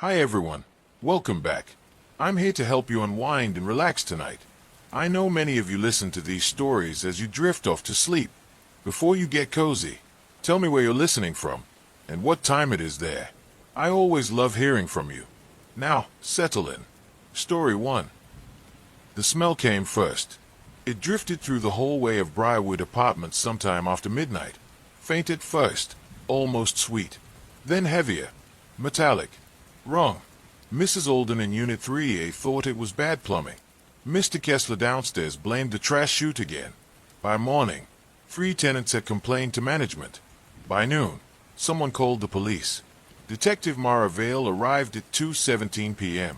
Hi everyone, welcome back. I'm here to help you unwind and relax tonight. I know many of you listen to these stories as you drift off to sleep. Before you get cozy, tell me where you're listening from and what time it is there. I always love hearing from you. Now, settle in. Story 1. The smell came first. It drifted through the hallway of Briarwood Apartments sometime after midnight. Faint at first, almost sweet. Then heavier, metallic. Wrong. Mrs. Alden in Unit 3A thought it was bad plumbing. Mr. Kessler downstairs blamed the trash chute again. By morning, 3 tenants had complained to management. By noon, someone called the police. Detective Mara Vale arrived at 2:17 p.m.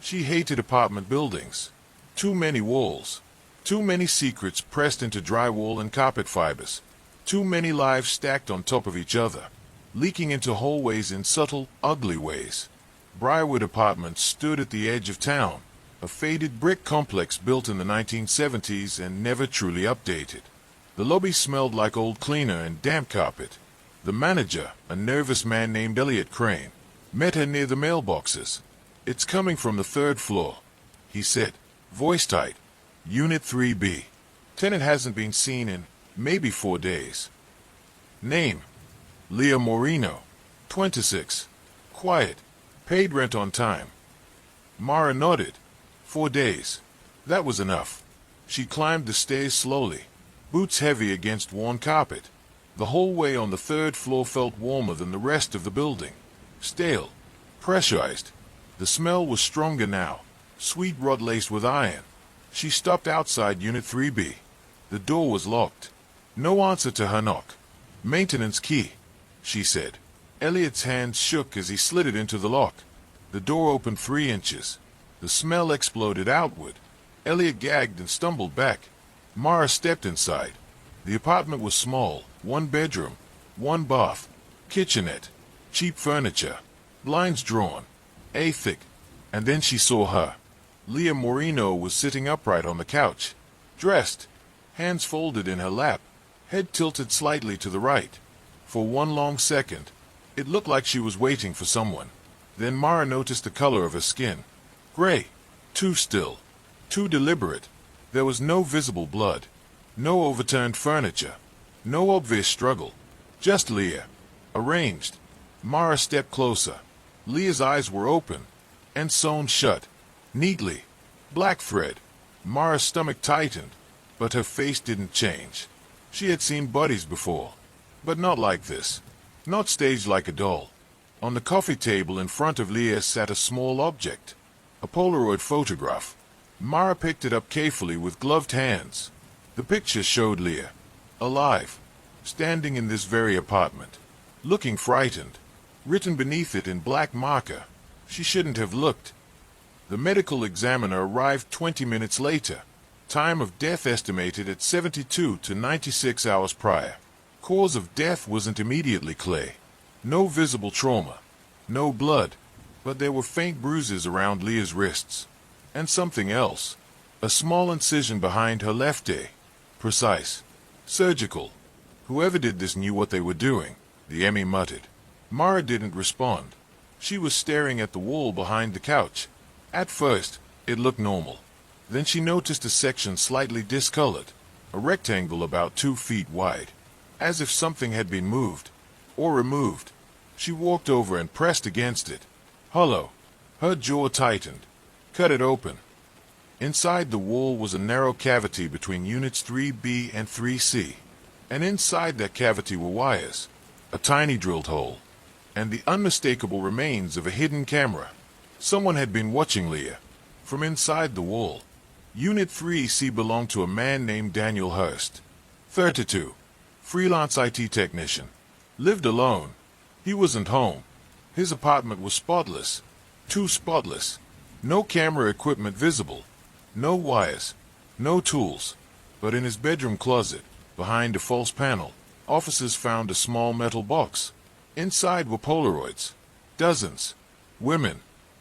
She hated apartment buildings. Too many walls. Too many secrets pressed into drywall and carpet fibers. Too many lives stacked on top of each other, leaking into hallways in subtle, ugly ways. Briarwood Apartments stood at the edge of town, a faded brick complex built in the 1970s and never truly updated. The lobby smelled like old cleaner and damp carpet. The manager, a nervous man named Elliot Crane, met her near the mailboxes. "It's coming from the 3rd floor," he said, voice tight. "Unit 3B. Tenant hasn't been seen in maybe 4 days. Name: Leah Moreno, 26. Quiet. Paid rent on time." Mara nodded. 4 days. That was enough. She climbed the stairs slowly, boots heavy against worn carpet. The hallway on the 3rd floor felt warmer than the rest of the building. Stale. Pressurized. The smell was stronger now, sweet rot laced with iron. She stopped outside Unit 3B. The door was locked. No answer to her knock. "Maintenance key," she said. Elliot's hands shook as he slid it into the lock. The door opened 3 inches. The smell exploded outward. Elliot gagged and stumbled back. Mara stepped inside. The apartment was small, 1 bedroom, 1 bath, kitchenette, cheap furniture, blinds drawn, thick. And then she saw her. Leah Moreno was sitting upright on the couch, dressed, hands folded in her lap, head tilted slightly to the right. For 1 long second, it looked like she was waiting for someone. Then Mara noticed the color of her skin. Gray. Too still. Too deliberate. There was no visible blood. No overturned furniture. No obvious struggle. Just Leah. Arranged. Mara stepped closer. Leah's eyes were open and sewn shut. Neatly. Black thread. Mara's stomach tightened, but her face didn't change. She had seen bodies before, but not like this. Not staged like a doll. On the coffee table in front of Leah sat a small object. A Polaroid photograph. Mara picked it up carefully with gloved hands. The picture showed Leah, alive, standing in this very apartment, looking frightened. Written beneath it in black marker, she shouldn't have looked. The medical examiner arrived 20 minutes later. Time of death estimated at 72 to 96 hours prior. Cause of death wasn't immediately clear. No visible trauma. No blood. But there were faint bruises around Leah's wrists. And something else. A small incision behind her left eye. Precise. Surgical. Whoever did this knew what they were doing, the ME muttered. Mara didn't respond. She was staring at the wall behind the couch. At first, it looked normal. Then she noticed a section slightly discolored, a rectangle about 2 feet wide, as if something had been moved or removed. She walked over and pressed against it. Hollow. Her jaw tightened. Cut it open. Inside the wall was a narrow cavity between Units 3B and 3C, and inside that cavity were wires, a tiny drilled hole, and the unmistakable remains of a hidden camera. Someone had been watching Leah from inside the wall. Unit 3C belonged to a man named Daniel Hurst, 32, freelance IT technician. Lived alone. He wasn't home. His apartment was spotless. Too spotless. No camera equipment visible. No wires. No tools. But in his bedroom closet, behind a false panel, officers found a small metal box. Inside were Polaroids. Dozens. Women.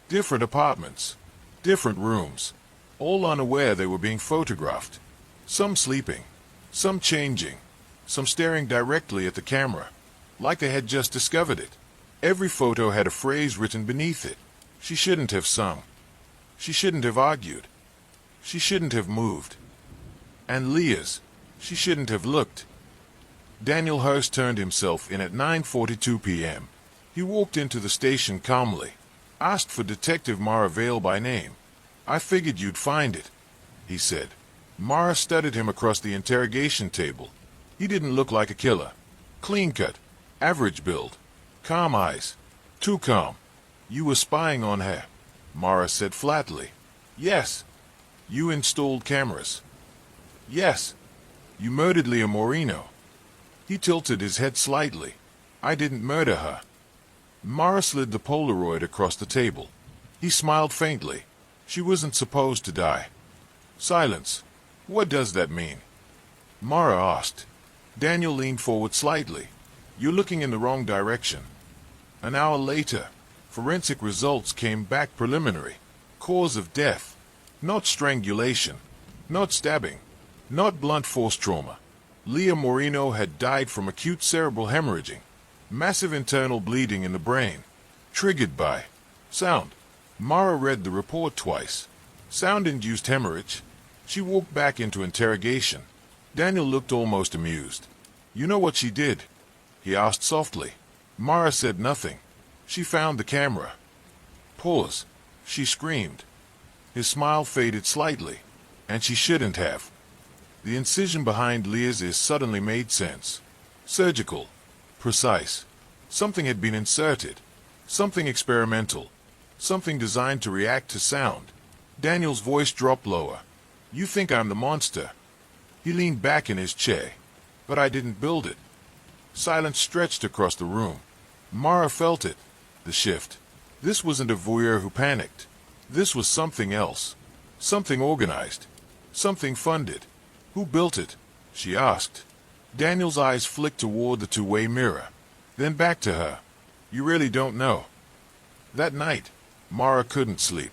Different apartments. Different rooms. All unaware they were being photographed. Some sleeping. Some changing. Some staring directly at the camera, like they had just discovered it. Every photo had a phrase written beneath it. She shouldn't have sung. She shouldn't have argued. She shouldn't have moved. And Leah's, she shouldn't have looked. Daniel Hurst turned himself in at 9:42 p.m. He walked into the station calmly, asked for Detective Mara Vale by name. "I figured you'd find it," he said. Mara studied him across the interrogation table. He didn't look like a killer. Clean-cut, average build, calm eyes. Too calm. "You were spying on her," Mara said flatly. "Yes." "You installed cameras." "Yes." "You murdered Leah Moreno." He tilted his head slightly. "I didn't murder her." Mara slid the Polaroid across the table. He smiled faintly. "She wasn't supposed to die." Silence. "What does that mean?" Mara asked. Daniel leaned forward slightly. "You're looking in the wrong direction." An hour later, forensic results came back preliminary. Cause of death. Not strangulation. Not stabbing. Not blunt force trauma. Leah Moreno had died from acute cerebral hemorrhaging. Massive internal bleeding in the brain. Triggered by sound. Mara read the report twice. Sound-induced hemorrhage. She walked back into interrogation. Daniel looked almost amused. "You know what she did?" he asked softly. Mara said nothing. "She found the camera." Pause. "She screamed." His smile faded slightly. "And she shouldn't have." The incision behind Leah's ear suddenly made sense. Surgical. Precise. Something had been inserted. Something experimental. Something designed to react to sound. Daniel's voice dropped lower. "You think I'm the monster." He leaned back in his chair. "But I didn't build it." Silence stretched across the room. Mara felt it. The shift. This wasn't a voyeur who panicked. This was something else. Something organized. Something funded. "Who built it?" she asked. Daniel's eyes flicked toward the two-way mirror. Then back to her. "You really don't know." That night, Mara couldn't sleep.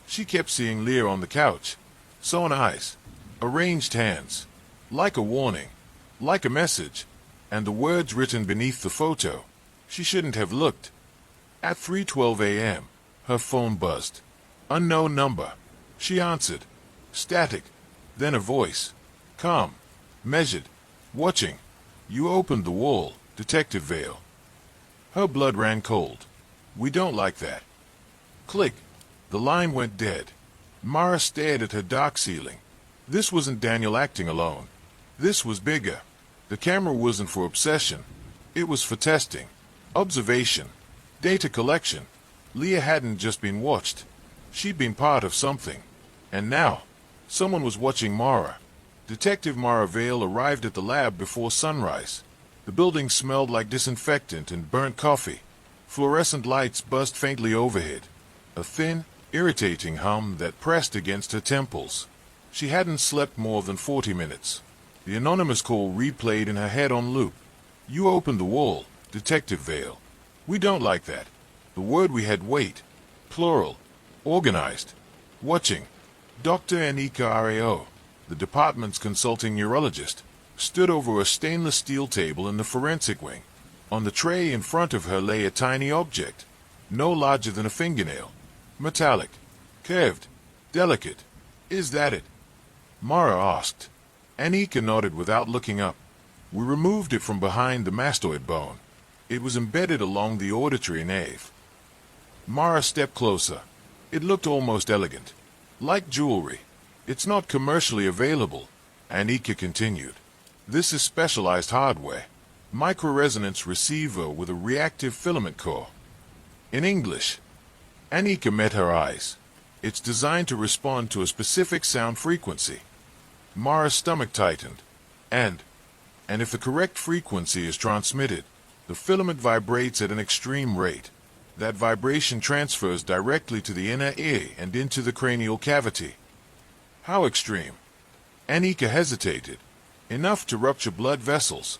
She kept seeing Leah on the couch. Sewn eyes. Arranged hands. Like a warning. Like a message. And the words written beneath the photo. She shouldn't have looked. At 3:12 a.m., her phone buzzed. Unknown number. She answered. Static. Then a voice. Calm. Measured. Watching. "You opened the wall, Detective Vale." Her blood ran cold. "We don't like that." Click. The line went dead. Mara stared at her dark ceiling. This wasn't Daniel acting alone. This was bigger. The camera wasn't for obsession. It was for testing. Observation. Data collection. Leah hadn't just been watched. She'd been part of something. And now, someone was watching Mara. Detective Mara Vale arrived at the lab before sunrise. The building smelled like disinfectant and burnt coffee. Fluorescent lights buzzed faintly overhead. A thin, irritating hum that pressed against her temples. She hadn't slept more than 40 minutes. The anonymous call replayed in her head on loop. "You opened the wall, Detective Vale." "We don't like that." The word we had wait. Plural. Organized. Watching. Dr. Anika Rao, the department's consulting neurologist, stood over a stainless steel table in the forensic wing. On the tray in front of her lay a tiny object, no larger than a fingernail. Metallic. Curved. Delicate. "Is that it?" Mara asked. Anika nodded without looking up. "We removed it from behind the mastoid bone. It was embedded along the auditory nave." Mara stepped closer. It looked almost elegant. Like jewelry. "It's not commercially available," Anika continued. "This is specialized hardware. Microresonance receiver with a reactive filament core." In English. Anika met her eyes. "It's designed to respond to a specific sound frequency." Mara's stomach tightened. And if the correct frequency is transmitted, the filament vibrates at an extreme rate. That vibration transfers directly to the inner ear and into the cranial cavity. How extreme? Anika hesitated. "Enough to rupture blood vessels."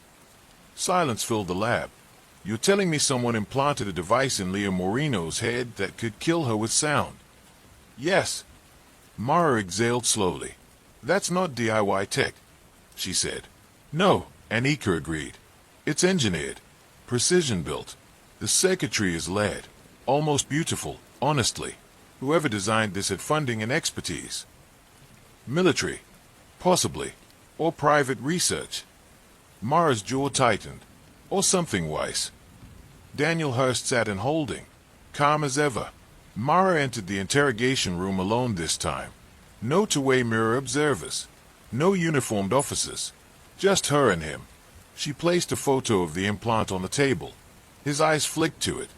Silence filled the lab. "You're telling me someone implanted a device in Leah Moreno's head that could kill her with sound?" "Yes." Mara exhaled slowly. "That's not DIY tech," she said. "No," Anika agreed. "It's engineered. Precision built. The circuitry is layered. Almost beautiful. Honestly, whoever designed this had funding and expertise. Military, possibly, or private research. Mara's jaw tightened, or something wise. Daniel Hurst sat in holding, calm as ever. Mara entered the interrogation room alone this time. No two-way mirror observers, no uniformed officers, just her and him. She placed a photo of the implant on the table. His eyes flicked to it.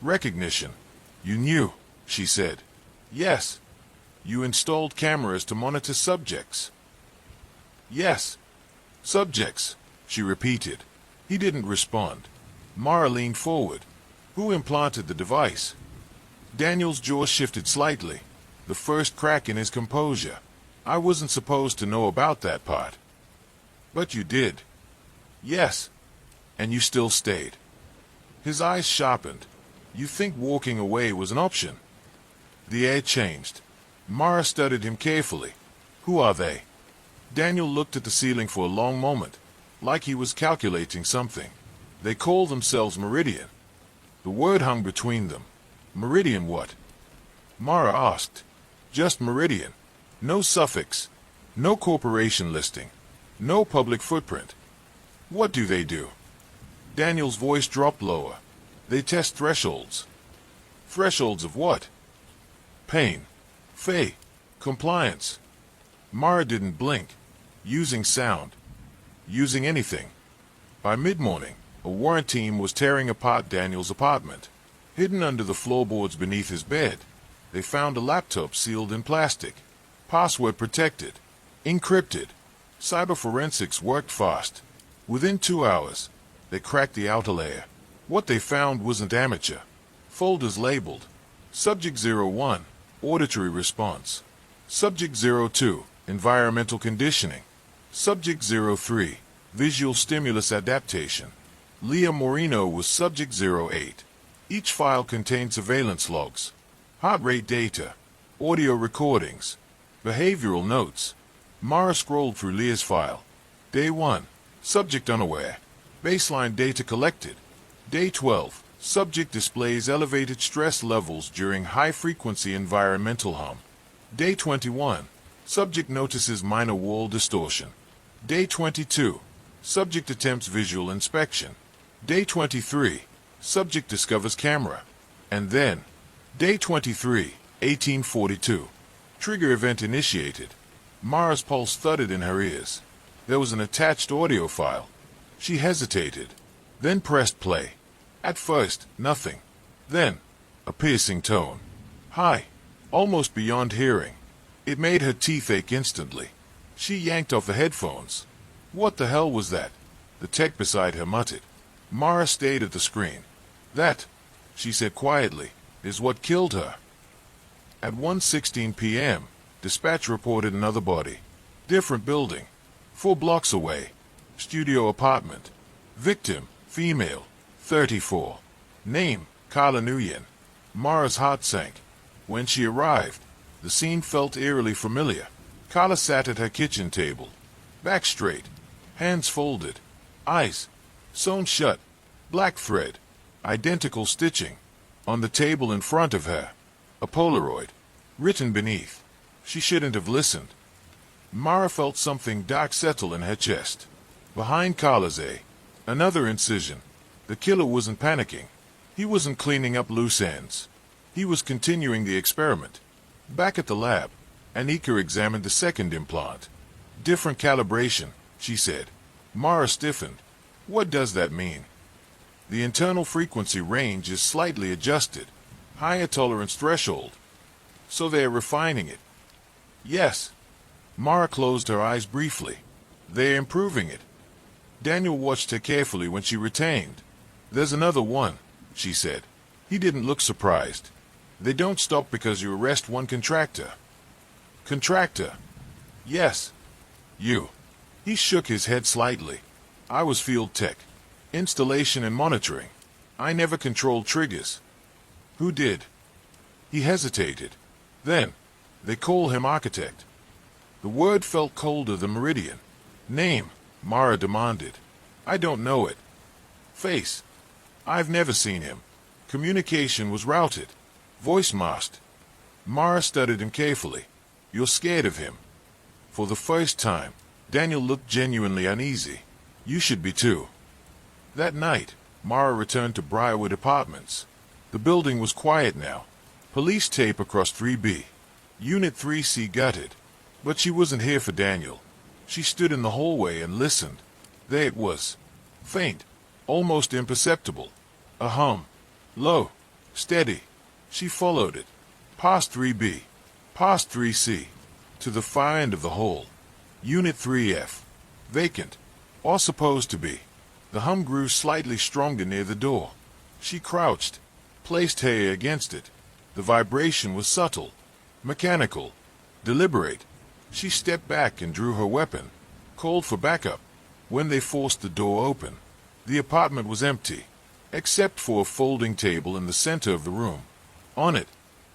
Recognition. You knew, she said. Yes. You installed cameras to monitor subjects. Yes. Subjects, she repeated. He didn't respond. Mara leaned forward. Who implanted the device? Daniel's jaw shifted slightly, the first crack in his composure. I wasn't supposed to know about that part. But you did. Yes. And you still stayed. His eyes sharpened. You think walking away was an option? The air changed. Mara studied him carefully. Who are they? Daniel looked at the ceiling for a long moment, like he was calculating something. They call themselves Meridian. The word hung between them. Meridian what? Mara asked. Just Meridian. No suffix. No corporation listing. No public footprint. What do they do? Daniel's voice dropped lower. They test thresholds. Thresholds of what? Pain. Faith. Compliance. Mara didn't blink. Using sound. Using anything. By mid-morning, a warrant team was tearing apart Daniel's apartment. Hidden under the floorboards beneath his bed, they found a laptop sealed in plastic. Password protected. Encrypted. Cyber forensics worked fast. Within 2 hours, they cracked the outer layer. What they found wasn't amateur. Folders labeled. Subject 01, auditory response. Subject 02, environmental conditioning. Subject 03, visual stimulus adaptation. Leah Moreno was Subject 08. Each file contained surveillance logs, heart rate data, audio recordings, behavioral notes. Mara scrolled through Leah's file. Day 1, subject unaware. Baseline data collected. Day 12, subject displays elevated stress levels during high-frequency environmental hum. Day 21, subject notices minor wall distortion. Day 22, subject attempts visual inspection. Day 23, subject discovers camera. And then, Day 23, 1842. Trigger event initiated. Mara's pulse thudded in her ears. There was an attached audio file. She hesitated, then pressed play. At first, nothing. Then, a piercing tone. High, almost beyond hearing. It made her teeth ache instantly. She yanked off the headphones. What the hell was that? The tech beside her muttered. Mara stayed at the screen. That, she said quietly, is what killed her. At 1:16 p.m., dispatch reported another body. Different building. 4 blocks away. Studio apartment. Victim, female, 34. Name, Carla Nguyen. Mara's heart sank. When she arrived, the scene felt eerily familiar. Carla sat at her kitchen table. Back straight. Hands folded. Eyes sewn shut. Black thread. Identical stitching. On the table in front of her, a Polaroid. Written beneath. She shouldn't have listened. Mara felt something dark settle in her chest. Behind Carla's another incision. The killer wasn't panicking. He wasn't cleaning up loose ends. He was continuing the experiment. Back at the lab, Anika examined the second implant. Different calibration, she said. Mara stiffened. What does that mean? The internal frequency range is slightly adjusted. Higher tolerance threshold. So they are refining it. Yes. Mara closed her eyes briefly. They're improving it. Daniel watched her carefully when she retained. There's another one, she said. He didn't look surprised. They don't stop because you arrest one contractor. Contractor? Yes. You. He shook his head slightly. I was field tech. Installation and monitoring. I never controlled triggers. Who did? He hesitated. Then, they call him architect. The word felt colder than Meridian. Name, Mara demanded. I don't know it. Face. I've never seen him. Communication was routed. Voice masked. Mara studied him carefully. You're scared of him. For the first time, Daniel looked genuinely uneasy. You should be too. That night, Mara returned to Briarwood Apartments. The building was quiet now. Police tape across 3B. Unit 3C gutted. But she wasn't here for Daniel. She stood in the hallway and listened. There it was. Faint. Almost imperceptible. A hum. Low. Steady. She followed it. Past 3B. Past 3C. To the far end of the hall. Unit 3F. Vacant. Or supposed to be. The hum grew slightly stronger near the door. She crouched. Placed her ear against it. The vibration was subtle. Mechanical. Deliberate. She stepped back and drew her weapon. Called for backup. When they forced the door open, the apartment was empty, except for a folding table in the center of the room. On it,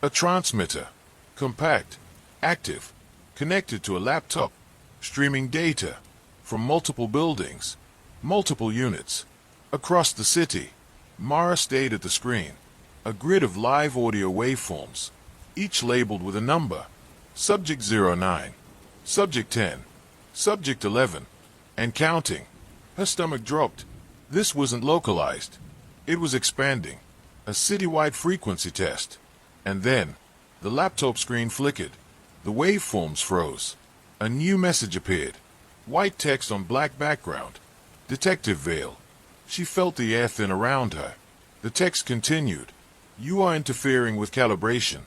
a transmitter. Compact. Active. Connected to a laptop. Streaming data. From multiple buildings. Multiple units. Across the city. Mara stayed at the screen. A grid of live audio waveforms, each labeled with a number. Subject 09. Subject 10. Subject 11. And counting. Her stomach dropped. This wasn't localized. It was expanding. A citywide frequency test. And then, the laptop screen flickered. The waveforms froze. A new message appeared. White text on black background. Detective Vale. She felt the air thin around her. The text continued. You are interfering with calibration.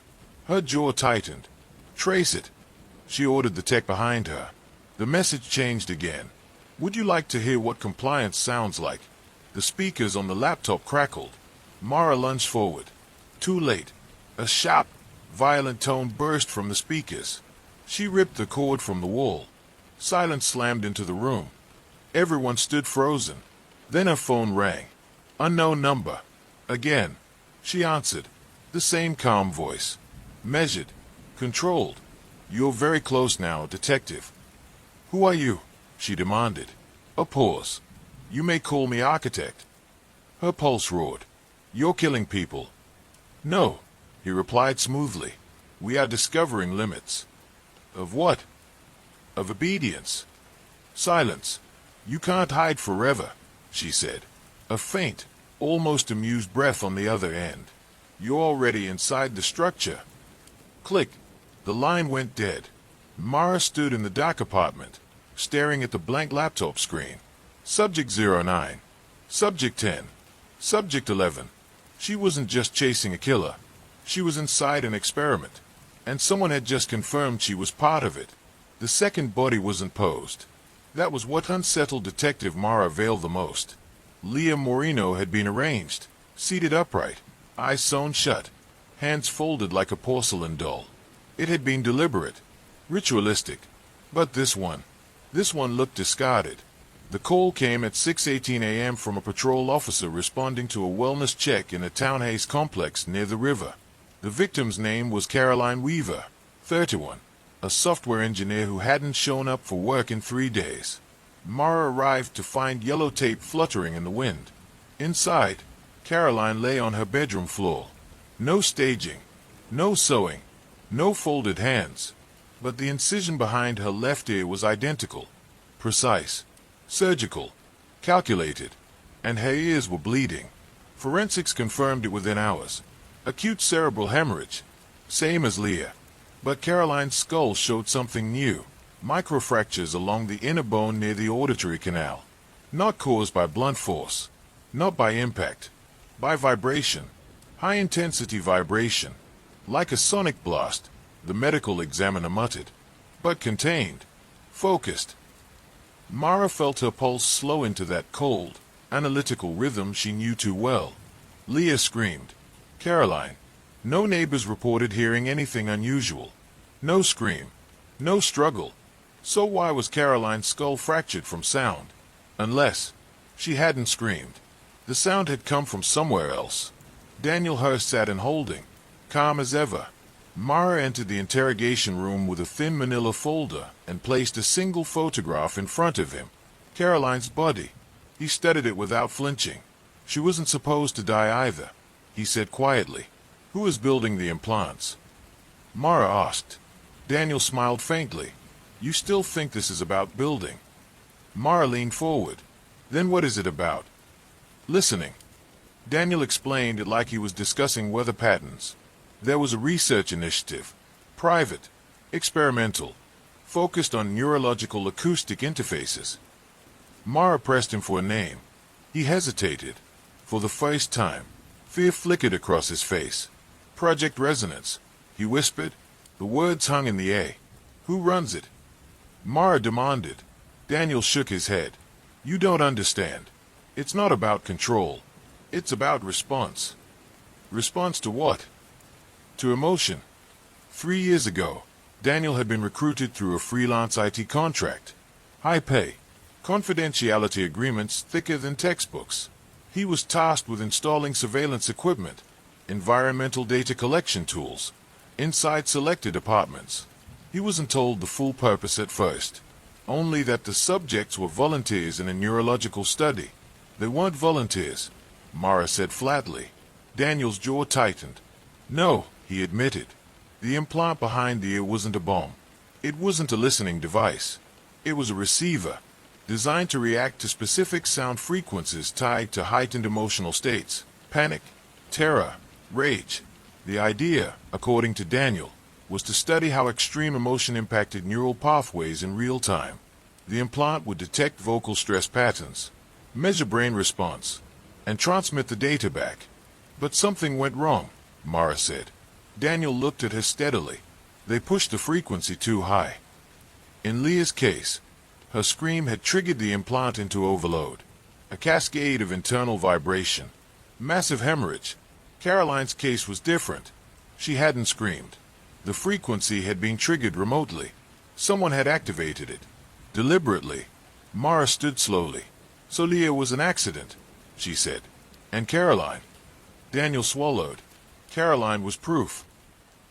Her jaw tightened. Trace it. She ordered the tech behind her. The message changed again. Would you like to hear what compliance sounds like? The speakers on the laptop crackled. Mara lunged forward. Too late. A sharp, violent tone burst from the speakers. She ripped the cord from the wall. Silence slammed into the room. Everyone stood frozen. Then her phone rang. Unknown number. Again. She answered. The same calm voice. Measured. Controlled. You're very close now, detective. Who are you? She demanded. A pause. You may call me architect. Her pulse roared. You're killing people. No, he replied smoothly. We are discovering limits. Of what? Of obedience. Silence. You can't hide forever, she said. A faint, almost amused breath on the other end. You're already inside the structure. Click. The line went dead. Mara stood in the dark apartment, staring at the blank laptop screen. Subject 09. Subject 10. Subject 11. She wasn't just chasing a killer. She was inside an experiment. And someone had just confirmed she was part of it. The second body wasn't posed. That was what unsettled Detective Mara Vale the most. Leah Moreno had been arranged, seated upright, eyes sewn shut, hands folded like a porcelain doll. It had been deliberate, ritualistic. But this one looked discarded. The call came at 6:18 a.m. from a patrol officer responding to a wellness check in a townhouse complex near the river. The victim's name was Caroline Weaver, 31, a software engineer who hadn't shown up for work in 3 days. Mara arrived to find yellow tape fluttering in the wind. Inside, Caroline lay on her bedroom floor. No staging, no sewing, no folded hands. But the incision behind her left ear was identical, precise, surgical, calculated, and her ears were bleeding. Forensics confirmed it within hours. Acute cerebral hemorrhage, same as Leah. But Caroline's skull showed something new. Microfractures along the inner bone near the auditory canal. Not caused by blunt force. Not by impact. By vibration. High-intensity vibration. Like a sonic blast, the medical examiner muttered. But contained. Focused. Mara felt her pulse slow into that cold, analytical rhythm she knew too well. Leah screamed. Caroline. No neighbors reported hearing anything unusual. No scream. No struggle. So why was Caroline's skull fractured from sound? Unless she hadn't screamed. The sound had come from somewhere else. Daniel Hurst sat in holding, calm as ever. Mara entered the interrogation room with a thin manila folder and placed a single photograph in front of him. Caroline's body. He studied it without flinching. She wasn't supposed to die either, he said quietly. Who is building the implants? Mara asked. Daniel smiled faintly. You still think this is about building? Mara leaned forward. Then what is it about? Listening. Daniel explained it like he was discussing weather patterns. There was a research initiative, private, experimental, focused on neurological acoustic interfaces. Mara pressed him for a name. He hesitated. For the first time, fear flickered across his face. Project Resonance, he whispered. The words hung in the air. Who runs it? Mara demanded. Daniel shook his head. You don't understand. It's not about control. It's about response. Response to what? To emotion. 3 years ago, Daniel had been recruited through a freelance IT contract. High pay. Confidentiality agreements thicker than textbooks. He was tasked with installing surveillance equipment, environmental data collection tools, inside selected apartments. He wasn't told the full purpose at first, only that the subjects were volunteers in a neurological study. They weren't volunteers, Mara said flatly. Daniel's jaw tightened. No, he admitted. The implant behind the ear wasn't a bomb. It wasn't a listening device. It was a receiver, designed to react to specific sound frequencies tied to heightened emotional states, panic, terror, rage. The idea, according to Daniel, was to study how extreme emotion impacted neural pathways in real time. The implant would detect vocal stress patterns, measure brain response, and transmit the data back. But something went wrong, Mara said. Daniel looked at her steadily. They pushed the frequency too high. In Leah's case, her scream had triggered the implant into overload. A cascade of internal vibration. Massive hemorrhage. Caroline's case was different. She hadn't screamed. The frequency had been triggered remotely. Someone had activated it. Deliberately. Mara stood slowly. So Leah was an accident, she said. And Caroline? Daniel swallowed. Caroline was proof.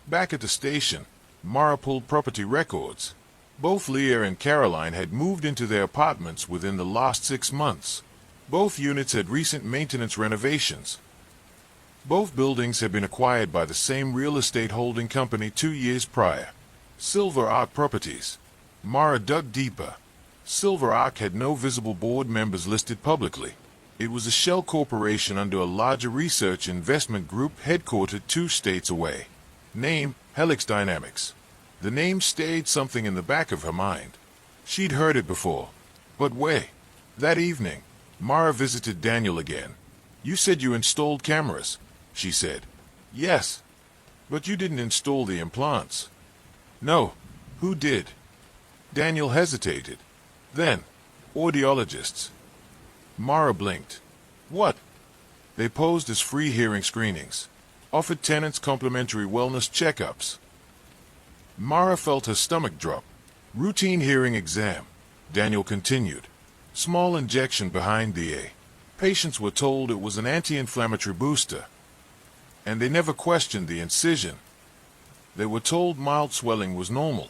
Back at the station, Mara pulled property records. Both Leah and Caroline had moved into their apartments within the last 6 months. Both units had recent maintenance renovations. Both buildings had been acquired by the same real estate holding company 2 years prior. Silver Arc Properties. Mara dug deeper. Silver Arc had no visible board members listed publicly. It was a shell corporation under a larger research investment group headquartered 2 states away. Name, Helix Dynamics. The name stayed something in the back of her mind. She'd heard it before. But where? That evening, Mara visited Daniel again. You said you installed cameras, she said. Yes. But you didn't install the implants. No. Who did? Daniel hesitated. Then, audiologists. Mara blinked. What? They posed as free hearing screenings. Offered tenants complimentary wellness checkups. Mara felt her stomach drop. Routine hearing exam. Daniel continued. Small injection behind the ear. Patients were told it was an anti-inflammatory booster. And they never questioned the incision. They were told mild swelling was normal.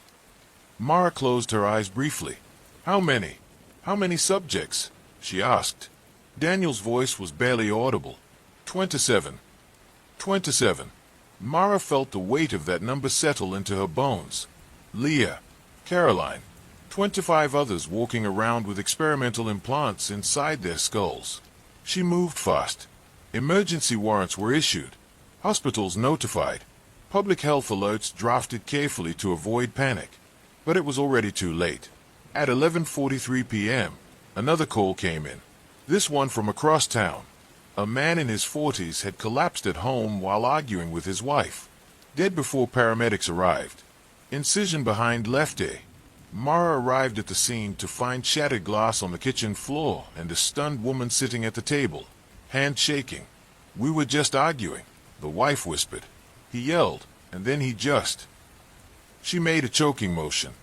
Mara closed her eyes briefly. How many? How many subjects? She asked. Daniel's voice was barely audible. 27. 27. Mara felt the weight of that number settle into her bones. Leah, Caroline, 25 others walking around with experimental implants inside their skulls. She moved fast. Emergency warrants were issued. Hospitals notified. Public health alerts drafted carefully to avoid panic. But it was already too late. At 11:43 p.m., another call came in. This one from across town. A man in his 40s had collapsed at home while arguing with his wife. Dead before paramedics arrived. Incision behind left ear. Mara arrived at the scene to find shattered glass on the kitchen floor and a stunned woman sitting at the table, hand shaking. We were just arguing, the wife whispered. He yelled, and then he just... She made a choking motion.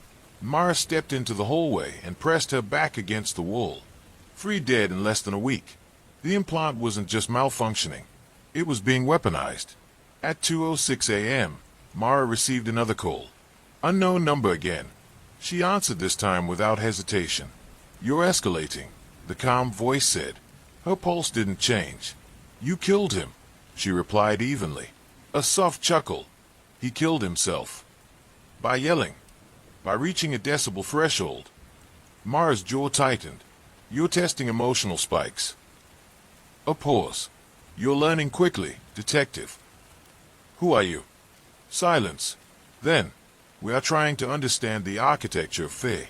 Mara stepped into the hallway and pressed her back against the wall. 3 dead in less than a week. The implant wasn't just malfunctioning. It was being weaponized. At 2:06 a.m., Mara received another call. Unknown number again. She answered this time without hesitation. You're escalating, the calm voice said. Her pulse didn't change. You killed him, she replied evenly. A soft chuckle. He killed himself. By yelling. By reaching a decibel threshold. Mara's jaw tightened. You're testing emotional spikes. A pause. You're learning quickly, detective. Who are you? Silence. Then, we are trying to understand the architecture of fear.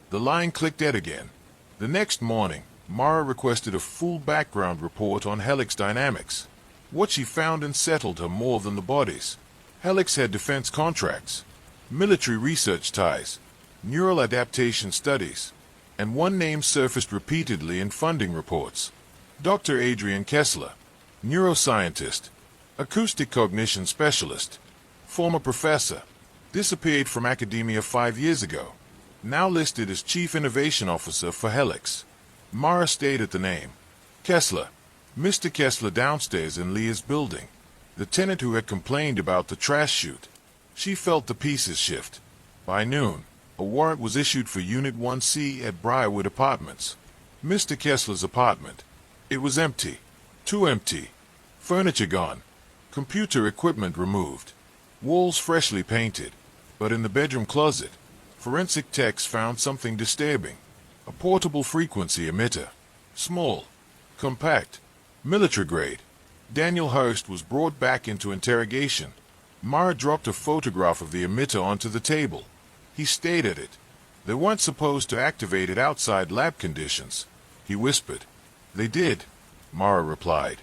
The line clicked dead again. The next morning, Mara requested a full background report on Helix dynamics. What she found unsettled her more than the bodies. Helix had defense contracts, military research ties, neural adaptation studies, and one name surfaced repeatedly in funding reports. Dr. Adrian Kessler, neuroscientist, acoustic cognition specialist, former professor, disappeared from academia 5 years ago, now listed as Chief Innovation Officer for Helix. Mara stayed at the name. Kessler, Mr. Kessler downstairs in Leah's building, the tenant who had complained about the trash chute. She felt the pieces shift. By noon, a warrant was issued for Unit 1C at Briarwood Apartments. Mr. Kessler's apartment. It was empty. Too empty. Furniture gone. Computer equipment removed. Walls freshly painted. But in the bedroom closet, forensic techs found something disturbing. A portable frequency emitter. Small. Compact. Military grade. Daniel Hurst was brought back into interrogation. Mara dropped a photograph of the emitter onto the table. He stared at it. They weren't supposed to activate it outside lab conditions, he whispered. They did, Mara replied.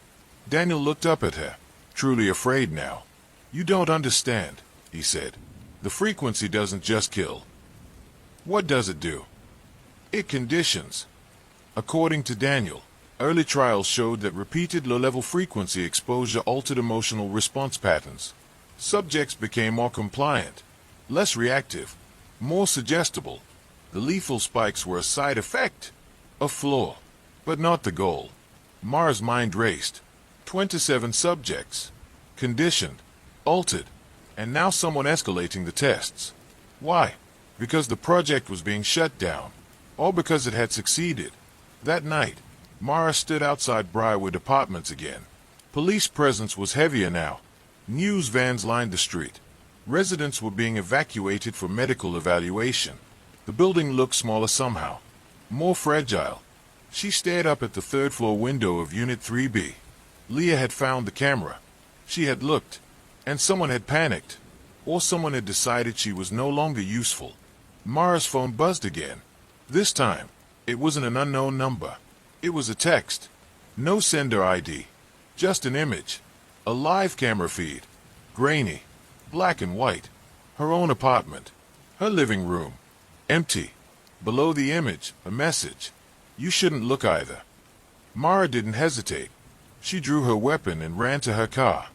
Daniel looked up at her, truly afraid now. You don't understand, he said. The frequency doesn't just kill. What does it do? It conditions. According to Daniel, early trials showed that repeated low-level frequency exposure altered emotional response patterns. Subjects became more compliant, less reactive, more suggestible. The lethal spikes were a side effect, a flaw, but not the goal. Mara's mind raced. 27 subjects, conditioned, altered, and now someone escalating the tests. Why? Because the project was being shut down, or because it had succeeded. That night, Mara stood outside Briarwood Apartments again. Police presence was heavier now. News vans lined the street. Residents were being evacuated for medical evaluation. The building looked smaller somehow, more fragile. She stared up at the third-floor window of Unit 3B. Leah had found the camera. She had looked, and someone had panicked, or someone had decided she was no longer useful. Mara's phone buzzed again. This time, it wasn't an unknown number. It was a text. No sender ID. Just an image. A live camera feed. Grainy. Black and white. Her own apartment. Her living room. Empty. Below the image, a message. You shouldn't look either. Mara didn't hesitate. She drew her weapon and ran to her car.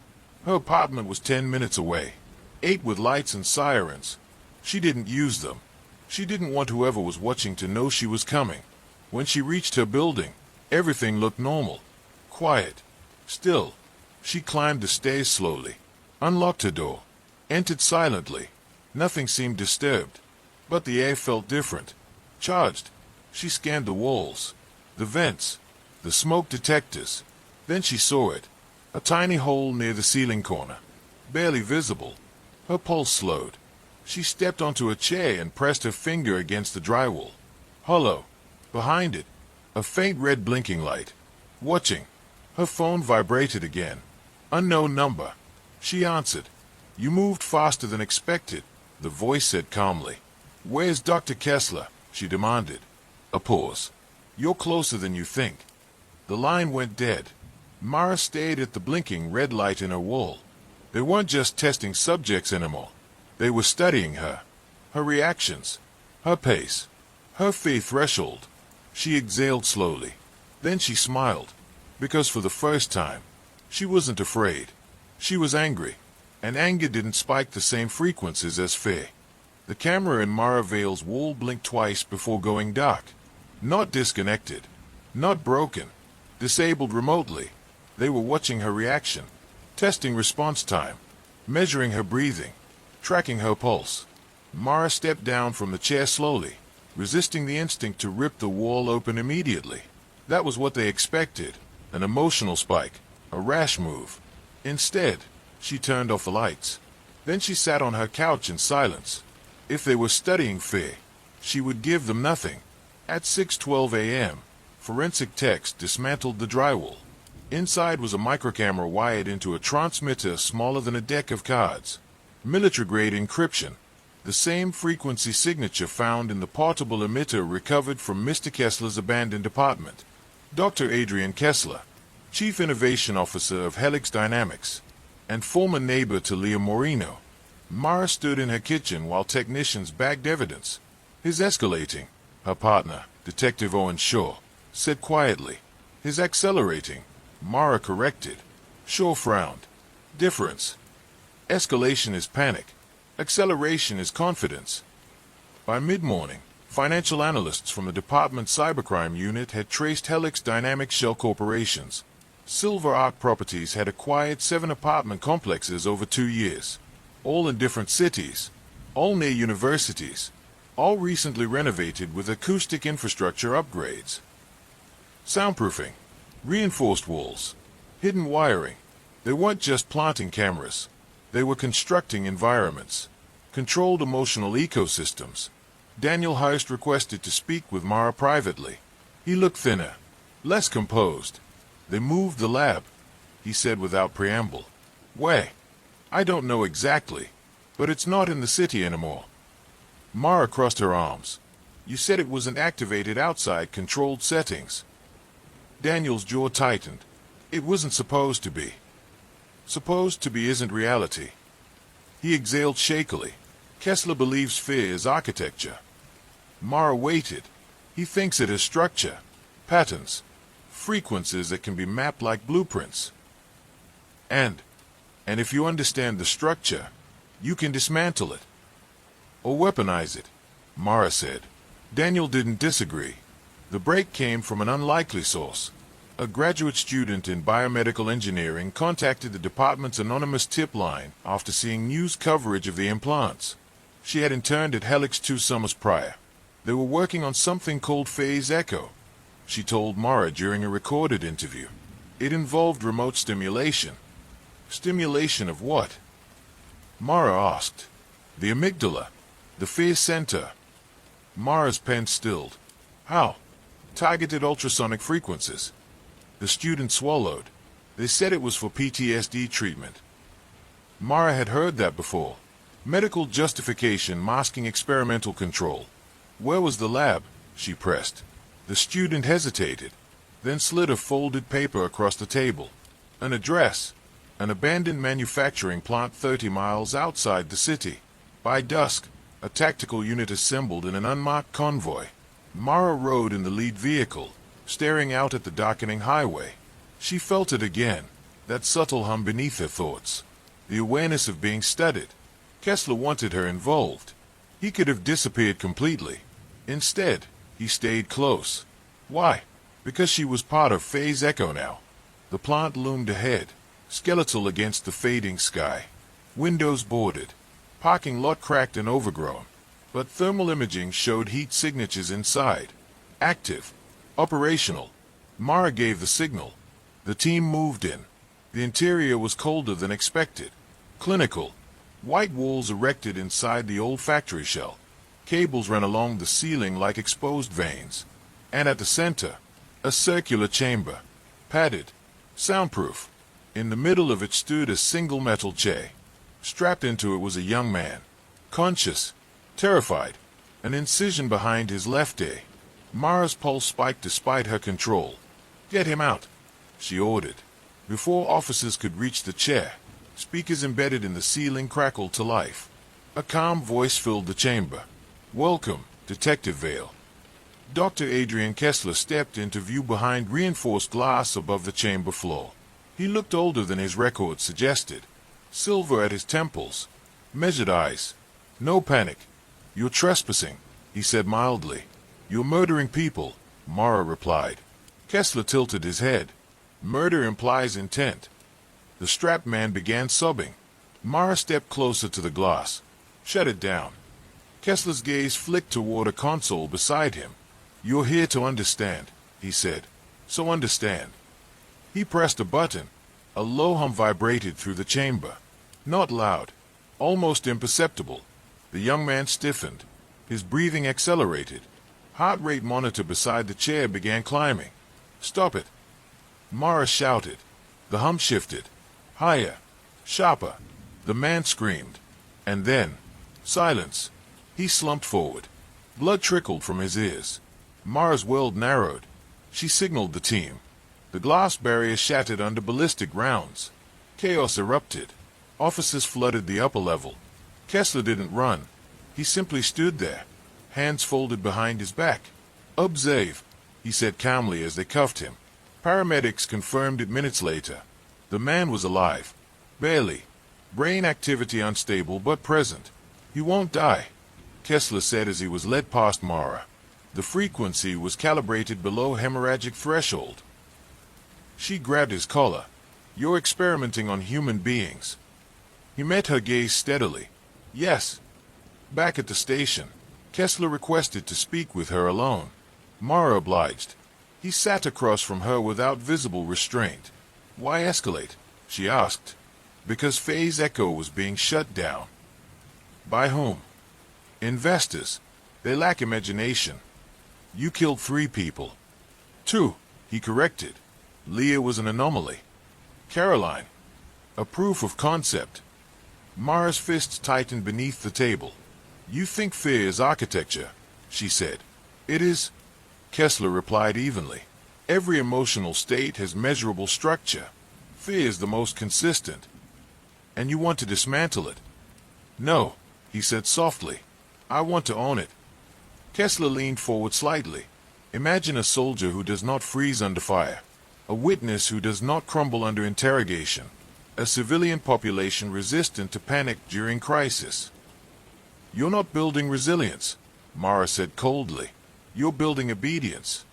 Her apartment was 10 minutes away. 8 with lights and sirens. She didn't use them. She didn't want whoever was watching to know she was coming. When she reached her building, everything looked normal. Quiet. Still. She climbed the stairs slowly. Unlocked her door. Entered silently. Nothing seemed disturbed. But the air felt different. Charged. She scanned the walls. The vents. The smoke detectors. Then she saw it. A tiny hole near the ceiling corner. Barely visible. Her pulse slowed. She stepped onto a chair and pressed her finger against the drywall. Hollow. Behind it, a faint red blinking light. Watching. Her phone vibrated again. Unknown number. She answered. You moved faster than expected, the voice said calmly. Where's Dr. Kessler? She demanded. A pause. You're closer than you think. The line went dead. Mara stared at the blinking red light in her wall. They weren't just testing subjects anymore. They were studying her. Her reactions. Her pace. Her fear threshold. She exhaled slowly. Then she smiled. Because for the first time, she wasn't afraid. She was angry. And anger didn't spike the same frequencies as fear. The camera in Mara Vale's wall blinked twice before going dark. Not disconnected. Not broken. Disabled remotely. They were watching her reaction. Testing response time. Measuring her breathing. Tracking her pulse. Mara stepped down from the chair slowly, resisting the instinct to rip the wall open immediately. That was what they expected. An emotional spike. A rash move. Instead, She turned off the lights. Then she sat on her couch in silence. If they were studying fear, she would give them nothing. At 6:12 a.m., forensic techs dismantled the drywall. Inside was a microcamera wired into a transmitter smaller than a deck of cards. Military-grade encryption, the same frequency signature found in the portable emitter recovered from Mr. Kessler's abandoned apartment. Dr. Adrian Kessler, Chief Innovation Officer of Helix Dynamics, and former neighbor to Leah Moreno. Mara stood in her kitchen while technicians bagged evidence. His escalating, her partner, Detective Owen Shaw, said quietly. His accelerating, Mara corrected. Shaw frowned. Difference. Escalation is panic. Acceleration is confidence. By mid-morning, financial analysts from the department's cybercrime unit had traced Helix Dynamics shell corporations. Silver Arc Properties had acquired 7 apartment complexes over 2 years, all in different cities, all near universities, all recently renovated with acoustic infrastructure upgrades. Soundproofing, reinforced walls, hidden wiring. They weren't just planting cameras. They were constructing environments, controlled emotional ecosystems. Daniel Heist requested to speak with Mara privately. He looked thinner, less composed. They moved the lab, he said without preamble. Where? I don't know exactly, but it's not in the city anymore. Mara crossed her arms. You said it wasn't activated outside controlled settings. Daniel's jaw tightened. It wasn't supposed to be. Supposed to be isn't reality. He exhaled shakily. Kessler believes fear is architecture. Mara waited. He thinks it is structure, patterns, frequencies that can be mapped like blueprints. And if you understand the structure, you can dismantle it. Or weaponize it, Mara said. Daniel didn't disagree. The break came from an unlikely source. A graduate student in biomedical engineering contacted the department's anonymous tip line after seeing news coverage of the implants. She had interned at Helix 2 summers prior. They were working on something called phase echo, she told Mara during a recorded interview. It involved remote stimulation. Stimulation of what? Mara asked. The amygdala, the fear center. Mara's pen stilled. How? Targeted ultrasonic frequencies. The student swallowed. They said it was for PTSD treatment. Mara had heard that before. Medical justification masking experimental control. Where was the lab? She pressed. The student hesitated, then slid a folded paper across the table. An address. An abandoned manufacturing plant 30 miles outside the city. By dusk, a tactical unit assembled in an unmarked convoy. Mara rode in the lead vehicle, staring out at the darkening highway. She felt it again, that subtle hum beneath her thoughts. The awareness of being studied. Kessler wanted her involved. He could have disappeared completely. Instead, he stayed close. Why? Because she was part of Phase Echo now. The plant loomed ahead, skeletal against the fading sky. Windows boarded. Parking lot cracked and overgrown. But thermal imaging showed heat signatures inside. Active. Operational. Mara gave the signal. The team moved in. The interior was colder than expected. Clinical. White walls erected inside the old factory shell. Cables ran along the ceiling like exposed veins. And at the center, a circular chamber. Padded. Soundproof. In the middle of it stood a single metal chair. Strapped into it was a young man. Conscious. Terrified. An incision behind his left eye. Mara's pulse spiked despite her control. Get him out, she ordered. Before officers could reach the chair, speakers embedded in the ceiling crackled to life. A calm voice filled the chamber. Welcome, Detective Vale. Dr. Adrian Kessler stepped into view behind reinforced glass above the chamber floor. He looked older than his record suggested. Silver at his temples. Measured eyes. No panic. You're trespassing, he said mildly. You're murdering people, Mara replied. Kessler tilted his head. Murder implies intent. The strapped man began sobbing. Mara stepped closer to the glass. Shut it down. Kessler's gaze flicked toward a console beside him. You're here to understand, he said. So understand. He pressed a button. A low hum vibrated through the chamber. Not loud, almost imperceptible. The young man stiffened. His breathing accelerated. Heart rate monitor beside the chair began climbing. "Stop it!" Mara shouted. The hum shifted. Higher. Sharper. The man screamed. And then, silence. He slumped forward. Blood trickled from his ears. Mara's world narrowed. She signaled the team. The glass barrier shattered under ballistic rounds. Chaos erupted. Officers flooded the upper level. Kessler didn't run. He simply stood there, hands folded behind his back. "Observe," he said calmly as they cuffed him. Paramedics confirmed it minutes later. The man was alive. Barely. Brain activity unstable but present. "He won't die," Kessler said as he was led past Mara. The frequency was calibrated below hemorrhagic threshold. She grabbed his collar. "You're experimenting on human beings." He met her gaze steadily. "Yes." Back at the station, Kessler requested to speak with her alone. Mara obliged. He sat across from her without visible restraint. "Why escalate?" she asked. "Because Phase Echo was being shut down." "By whom?" "Investors. They lack imagination." "You killed 3 people." "2," he corrected. Leah was an anomaly. Caroline. A proof of concept. Mara's fists tightened beneath the table. "You think fear is architecture," she said. "It is," Kessler replied evenly. "Every emotional state has measurable structure. Fear is the most consistent. And you want to dismantle it." "No," he said softly. "I want to own it." Kessler leaned forward slightly. "Imagine a soldier who does not freeze under fire. A witness who does not crumble under interrogation. A civilian population resistant to panic during crisis." "You're not building resilience," Mara said coldly. "You're building obedience."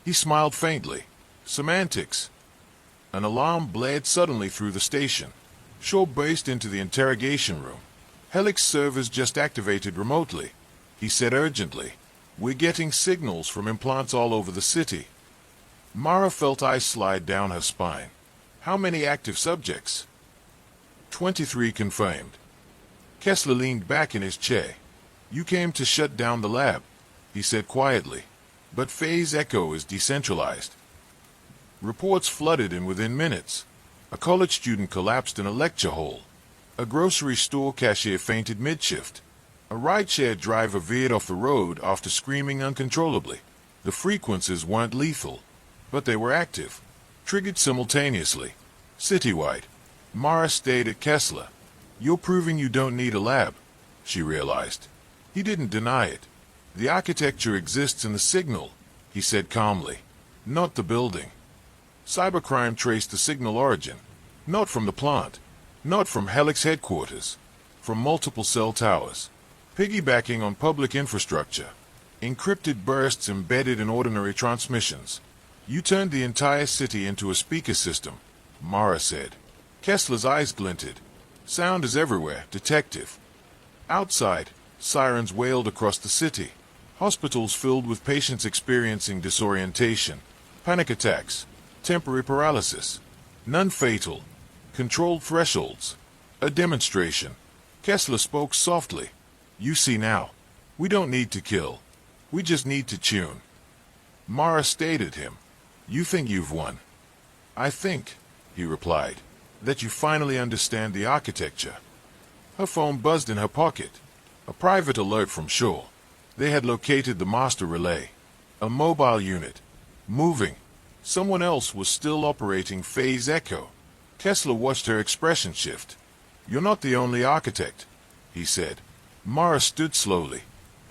He smiled faintly. "Semantics." An alarm blared suddenly through the station. Shaw burst into the interrogation room. "Helix servers just activated remotely," he said urgently. "We're getting signals from implants all over the city." Mara felt ice slide down her spine. "How many active subjects?" 23 confirmed. Kessler leaned back in his chair. "You came to shut down the lab," he said quietly. "But Phase Echo is decentralized." Reports flooded in within minutes. A college student collapsed in a lecture hall. A grocery store cashier fainted mid-shift. A rideshare driver veered off the road after screaming uncontrollably. The frequencies weren't lethal, but they were active, triggered simultaneously, citywide. Mara stared at Kessler. "You're proving you don't need a lab," she realized. He didn't deny it. "The architecture exists in the signal," he said calmly, "not the building." Cybercrime traced the signal origin, not from the plant, not from Helix headquarters, from multiple cell towers, piggybacking on public infrastructure, encrypted bursts embedded in ordinary transmissions. "You turned the entire city into a speaker system," Mara said. Kessler's eyes glinted. "Sound is everywhere, Detective." Outside, sirens wailed across the city. Hospitals filled with patients experiencing disorientation, panic attacks, temporary paralysis. None fatal. Controlled thresholds. A demonstration. Kessler spoke softly. "You see now. We don't need to kill. We just need to tune." Mara stared at him. "You think you've won." "I think," he replied, "that you finally understand the architecture." Her phone buzzed in her pocket. A private alert from Shaw. They had located the master relay. A mobile unit. Moving. Someone else was still operating Phase Echo. Kessler watched her expression shift. "You're not the only architect," he said. Mara stood slowly.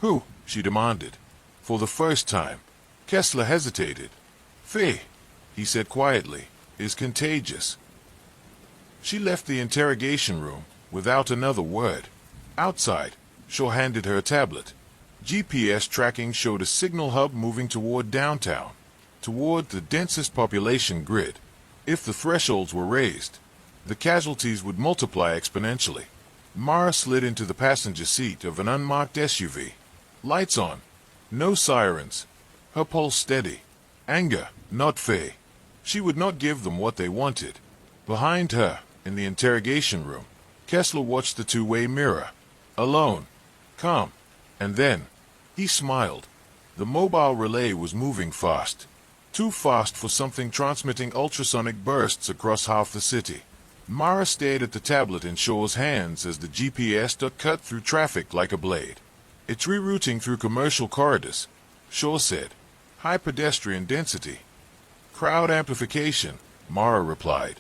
"Who?" she demanded. For the first time, Kessler hesitated. "Fear," he said quietly, "is contagious." She left the interrogation room without another word. Outside, Shaw handed her a tablet. GPS tracking showed a signal hub moving toward downtown, toward the densest population grid. If the thresholds were raised, the casualties would multiply exponentially. Mara slid into the passenger seat of an unmarked SUV. Lights on. No sirens. Her pulse steady. Anger, not fear. She would not give them what they wanted. Behind her, in the interrogation room, Kessler watched the two-way mirror. Alone. Calm. And then, he smiled. The mobile relay was moving fast. Too fast for something transmitting ultrasonic bursts across half the city. Mara stared at the tablet in Shaw's hands as the GPS cut through traffic like a blade. It's rerouting through commercial corridors, Shaw said. High pedestrian density. Crowd amplification, Mara replied.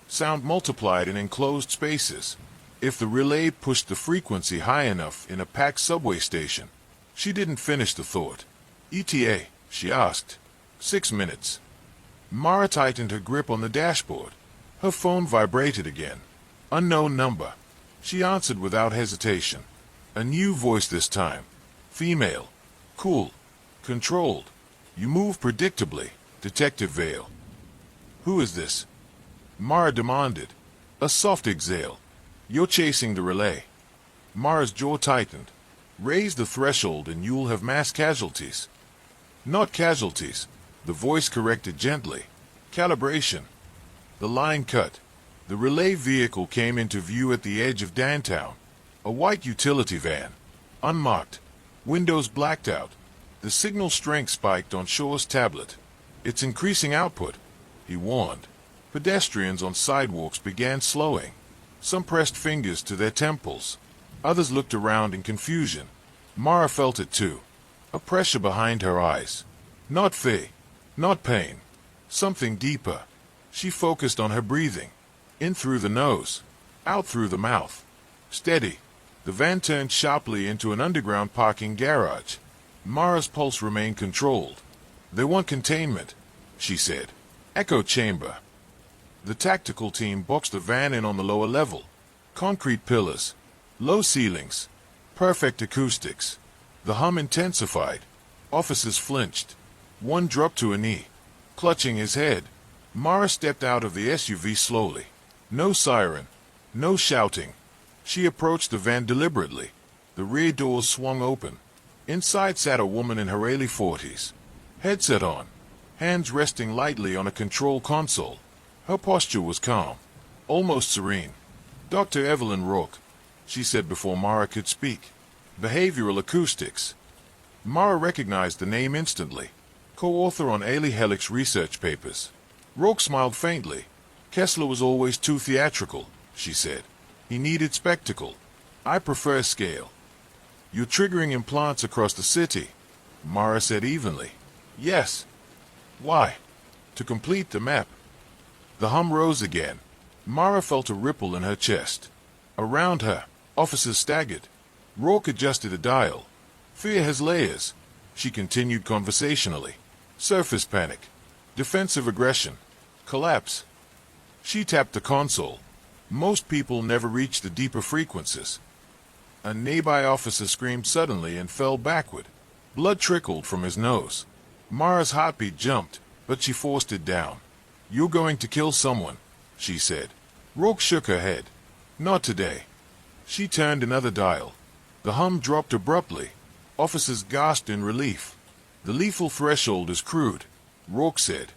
Sound multiplied in enclosed spaces. If the relay pushed the frequency high enough in a packed subway station. She didn't finish the thought. ETA, she asked. 6 minutes. Mara tightened her grip on the dashboard. Her phone vibrated again. Unknown number. She answered without hesitation. A new voice this time. Female. Cool. Controlled. You move predictably, Detective Vale. Who is this? Mara demanded. A soft exhale. You're chasing the relay. Mara's jaw tightened. Raise the threshold and you'll have mass casualties. Not casualties, the voice corrected gently. Calibration. The line cut. The relay vehicle came into view at the edge of downtown. A white utility van. Unmarked. Windows blacked out. The signal strength spiked on Shaw's tablet. It's increasing output, he warned. Pedestrians on sidewalks began slowing. Some pressed fingers to their temples. Others looked around in confusion. Mara felt it too. A pressure behind her eyes. Not fear. Not pain. Something deeper. She focused on her breathing. In through the nose. Out through the mouth. Steady. The van turned sharply into an underground parking garage. Mara's pulse remained controlled. They want containment, she said. Echo chamber. The tactical team boxed the van in on the lower level. Concrete pillars. Low ceilings. Perfect acoustics. The hum intensified. Officers flinched. One dropped to a knee. Clutching his head. Mara stepped out of the SUV slowly. No siren. No shouting. She approached the van deliberately. The rear doors swung open. Inside sat a woman in her early 40s. Headset on. Hands resting lightly on a control console. Her posture was calm. Almost serene. Dr. Evelyn Rourke, she said before Mara could speak. Behavioral acoustics. Mara recognized the name instantly. Co-author on Ailey Hellick's research papers. Rourke smiled faintly. Kessler was always too theatrical, she said. He needed spectacle. I prefer scale. You're triggering implants across the city, Mara said evenly. Yes. Why? To complete the map. The hum rose again. Mara felt a ripple in her chest. Around her, officers staggered. Rourke adjusted a dial. Fear has layers, she continued conversationally. Surface panic. Defensive aggression. Collapse. She tapped the console. Most people never reach the deeper frequencies. A nearby officer screamed suddenly and fell backward. Blood trickled from his nose. Mara's heartbeat jumped, but she forced it down. You're going to kill someone, she said. Rourke shook her head. Not today. She turned another dial. The hum dropped abruptly. Officers gasped in relief. The lethal threshold is crude, Rourke said.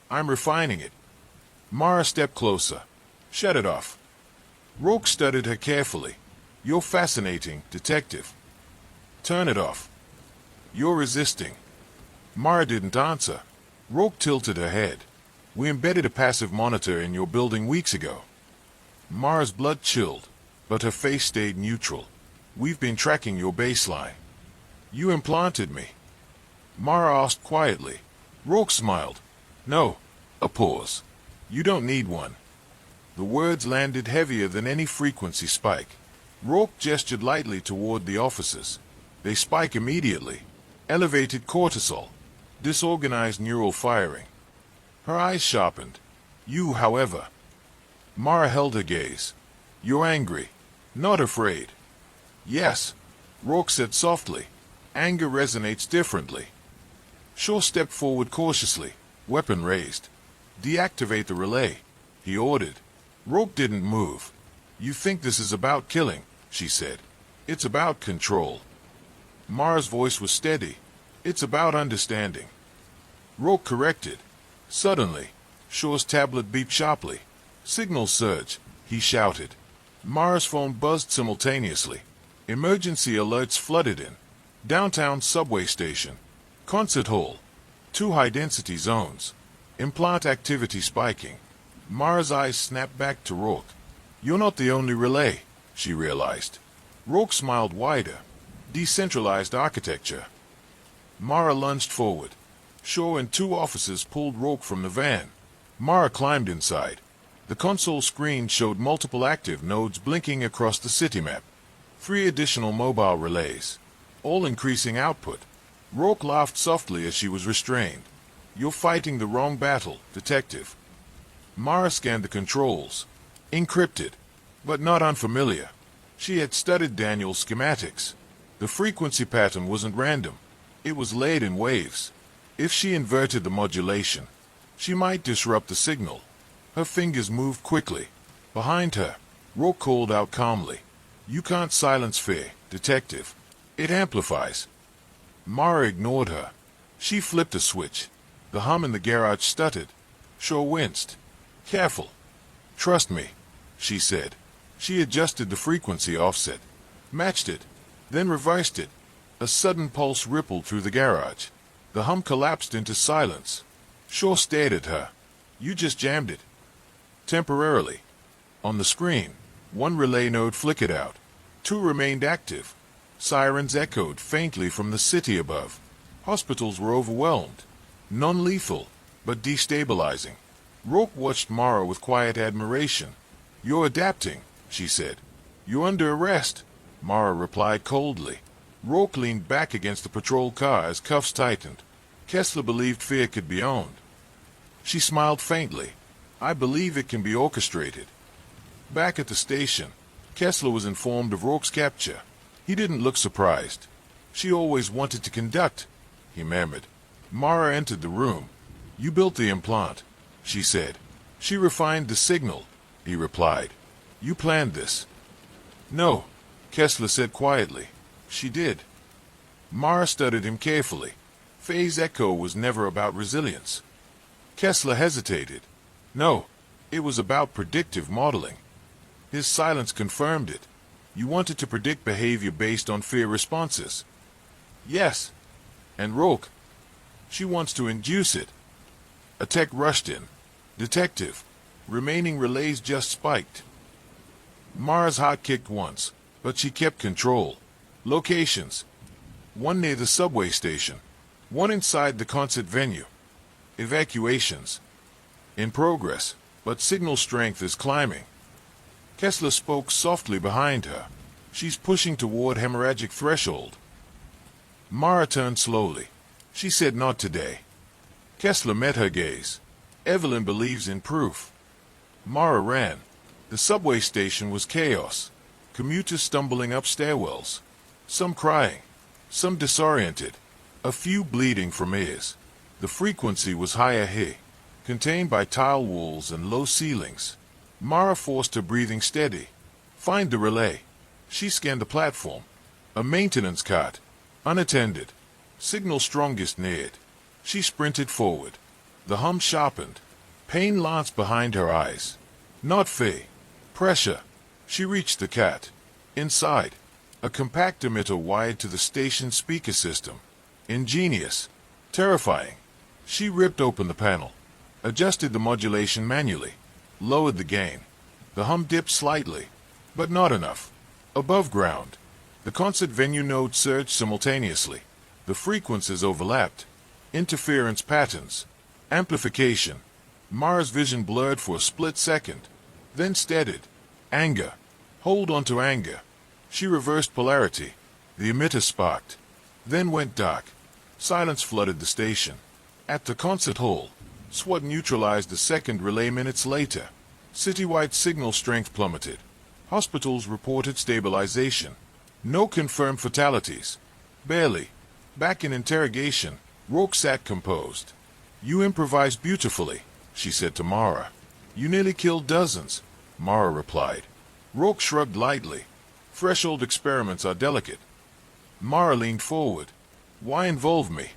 I'm refining it. Mara stepped closer. Shut it off. Rourke studied her carefully. You're fascinating, detective. Turn it off. You're resisting. Mara didn't answer. Rourke tilted her head. We embedded a passive monitor in your building weeks ago. Mara's blood chilled, but her face stayed neutral. We've been tracking your baseline. You implanted me. Mara asked quietly. Rourke smiled. No. A pause. You don't need one. The words landed heavier than any frequency spike. Rourke gestured lightly toward the officers. They spike immediately. Elevated cortisol. Disorganized neural firing. Her eyes sharpened. You, however. Mara held her gaze. You're angry. Not afraid. Yes, Rourke said softly. Anger resonates differently. Shaw stepped forward cautiously, weapon raised. Deactivate the relay, he ordered. Rourke didn't move. You think this is about killing, she said. It's about control. Mara's voice was steady. It's about understanding. Rourke corrected. Suddenly, Shaw's tablet beeped sharply. Signal surge, he shouted. Mara's phone buzzed simultaneously. Emergency alerts flooded in. Downtown subway station. Concert hall. 2 high-density zones. Implant activity spiking. Mara's eyes snapped back to Rourke. "You're not the only relay," she realized. Rourke smiled wider. "Decentralized architecture." Mara lunged forward. Shaw and 2 officers pulled Rourke from the van. Mara climbed inside. The console screen showed multiple active nodes blinking across the city map. 3 additional mobile relays, all increasing output. Rourke laughed softly as she was restrained. "You're fighting the wrong battle, detective." Mara scanned the controls. Encrypted, but not unfamiliar. She had studied Daniel's schematics. The frequency pattern wasn't random. It was laid in waves. If she inverted the modulation, she might disrupt the signal. Her fingers moved quickly. Behind her, Rourke called out calmly, "You can't silence fear, detective. It amplifies." Mara ignored her. She flipped a switch. The hum in the garage stuttered. Shaw winced. "Careful." "Trust me," she said. She adjusted the frequency offset, matched it, then reversed it. A sudden pulse rippled through the garage. The hum collapsed into silence. Shaw stared at her. "You just jammed it." Temporarily. On the screen, 1 relay node flickered out. 2 remained active. Sirens echoed faintly from the city above. Hospitals were overwhelmed. Non-lethal, but destabilizing. Rourke watched Mara with quiet admiration. "You're adapting," she said. "You're under arrest," Mara replied coldly. Rourke leaned back against the patrol car as cuffs tightened. Kessler believed fear could be owned. She smiled faintly. "I believe it can be orchestrated." Back at the station, Kessler was informed of Rourke's capture. He didn't look surprised. "She always wanted to conduct," he murmured. Mara entered the room. "You built the implant," she said. "She refined the signal," he replied. "You planned this." "No," Kessler said quietly. "She did." Mara studied him carefully. Phase echo was never about resilience. Kessler hesitated. "No, it was about predictive modeling." His silence confirmed it. "You wanted to predict behavior based on fear responses." "Yes." "And Rourke?" "She wants to induce it." A tech rushed in. "Detective, remaining relays just spiked." Mara's heart kicked once, but she kept control. Locations: 1 near the subway station, 1 inside the concert venue. Evacuations: in progress, but signal strength is climbing. Kessler spoke softly behind her. "She's pushing toward hemorrhagic threshold." Mara turned slowly. She said, "Not today." Kessler met her gaze. "Evelyn believes in proof." Mara ran. The subway station was chaos. Commuters stumbling up stairwells. Some crying. Some disoriented. A few bleeding from ears. The frequency was higher here, contained by tile walls and low ceilings. Mara forced her breathing steady. "Find the relay." She scanned the platform. A maintenance cart. Unattended. Signal strongest neared. She sprinted forward. The hum sharpened. Pain lanced behind her eyes. Not fear. Pressure. She reached the cart. Inside, a compact emitter wired to the station speaker system. Ingenious. Terrifying. She ripped open the panel. Adjusted the modulation manually. Lowered the gain. The hum dipped slightly, but not enough. Above ground, the concert venue node surged simultaneously. The frequencies overlapped. Interference patterns. Amplification. Mara's vision blurred for a split second, then steadied. Anger. Hold on to anger. She reversed polarity. The emitter sparked, then went dark. Silence flooded the station. At the concert hall, SWAT neutralized the second relay minutes later. Citywide signal strength plummeted. Hospitals reported stabilization. No confirmed fatalities. Barely. Back in interrogation, Rourke sat composed. "You improvised beautifully," she said to Mara. "You nearly killed dozens," Mara replied. Rourke shrugged lightly. "Threshold experiments are delicate." Mara leaned forward. "Why involve me?"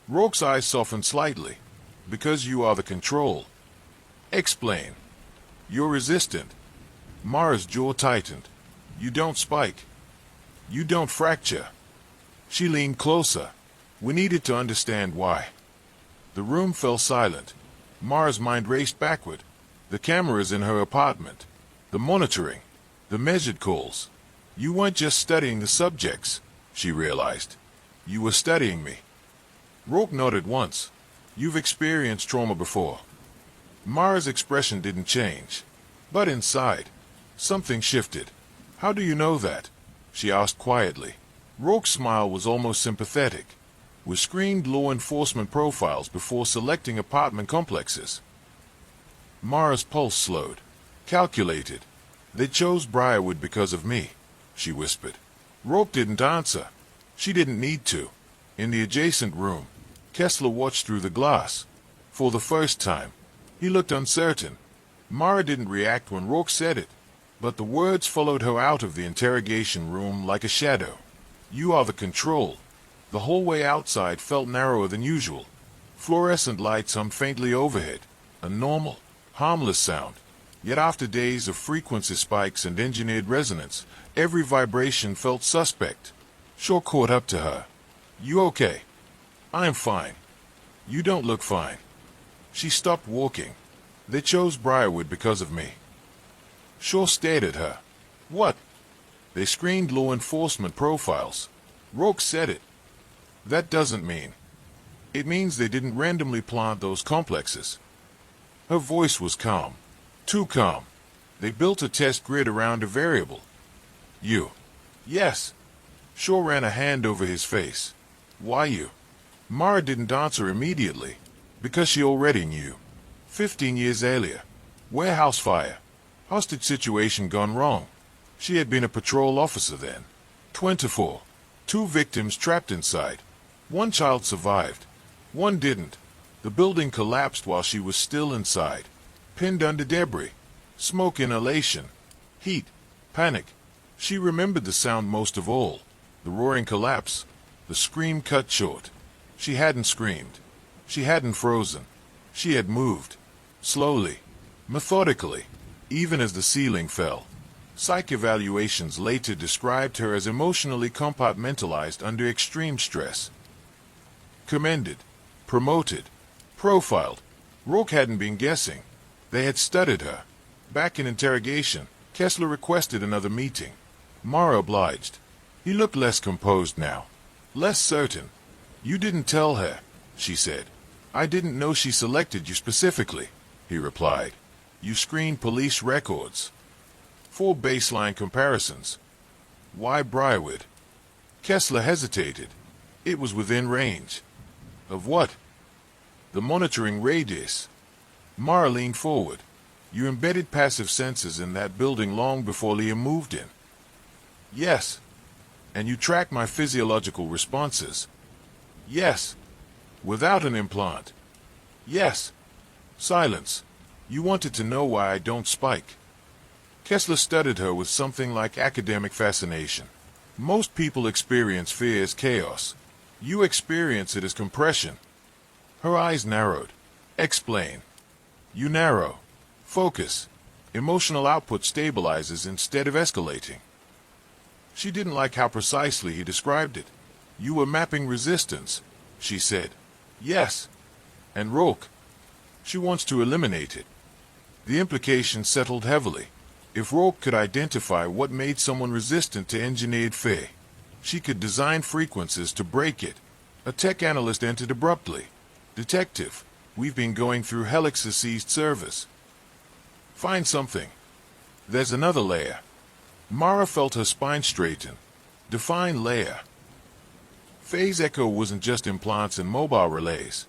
Rourke's eyes softened slightly. "Because you are the control." "Explain." "You're resistant." Mara's jaw tightened. You don't spike. You don't fracture. She leaned closer. We needed to understand why. The room fell silent. Mara's mind raced backward. The cameras in her apartment. The monitoring. The measured calls. You weren't just studying the subjects, she realized. You were studying me. Rourke nodded once. You've experienced trauma before. Mara's expression didn't change. But inside, something shifted. How do you know that? She asked quietly. Rourke's smile was almost sympathetic. We screened law enforcement profiles before selecting apartment complexes. Mara's pulse slowed. Calculated. They chose Briarwood because of me, she whispered. Rourke didn't answer. She didn't need to. In the adjacent room, Kessler watched through the glass. For the first time, he looked uncertain. Mara didn't react when Rourke said it, but the words followed her out of the interrogation room like a shadow. You are the control. The hallway outside felt narrower than usual. Fluorescent lights hummed faintly overhead, a normal, harmless sound. Yet after days of frequency spikes and engineered resonance, every vibration felt suspect. Shaw caught up to her. You okay? I'm fine. You don't look fine. She stopped walking. They chose Briarwood because of me. Shaw stared at her. What? They screened law enforcement profiles. Rourke said it. That doesn't mean. It means they didn't randomly plant those complexes. Her voice was calm. Too calm. They built a test grid around a variable. You. Yes. Shaw ran a hand over his face. Why you? Mara didn't answer immediately, because she already knew. 15 years earlier. Warehouse fire. Hostage situation gone wrong. She had been a patrol officer then. 24. 2 victims trapped inside. 1 child survived. 1 didn't. The building collapsed while she was still inside. Pinned under debris. Smoke inhalation. Heat. Panic. She remembered the sound most of all. The roaring collapse. The scream cut short. She hadn't screamed. She hadn't frozen. She had moved. Slowly. Methodically. Even as the ceiling fell. Psych evaluations later described her as emotionally compartmentalized under extreme stress. Commended. Promoted. Profiled. Rourke hadn't been guessing. They had studied her. Back in interrogation, Kessler requested another meeting. Mara obliged. He looked less composed now. Less certain. You didn't tell her, she said. I didn't know she selected you specifically, he replied. You screened police records. 4 baseline comparisons. Why Briarwood? Kessler hesitated. It was within range. Of what? The monitoring radius. Mara leaned forward. You embedded passive sensors in that building long before Liam moved in. Yes. And you tracked my physiological responses. Yes. Without an implant. Yes. Silence. You wanted to know why I don't spike. Kessler studied her with something like academic fascination. Most people experience fear as chaos. You experience it as compression. Her eyes narrowed. Explain. You narrow. Focus. Emotional output stabilizes instead of escalating. She didn't like how precisely he described it. You were mapping resistance, she said. Yes. And Rourke. She wants to eliminate it. The implication settled heavily. If Rourke could identify what made someone resistant to engineered fear, she could design frequencies to break it. A tech analyst entered abruptly. Detective, we've been going through Helix's seized service. Find something. There's another layer. Mara felt her spine straighten. Define layer. Phase echo wasn't just implants and mobile relays.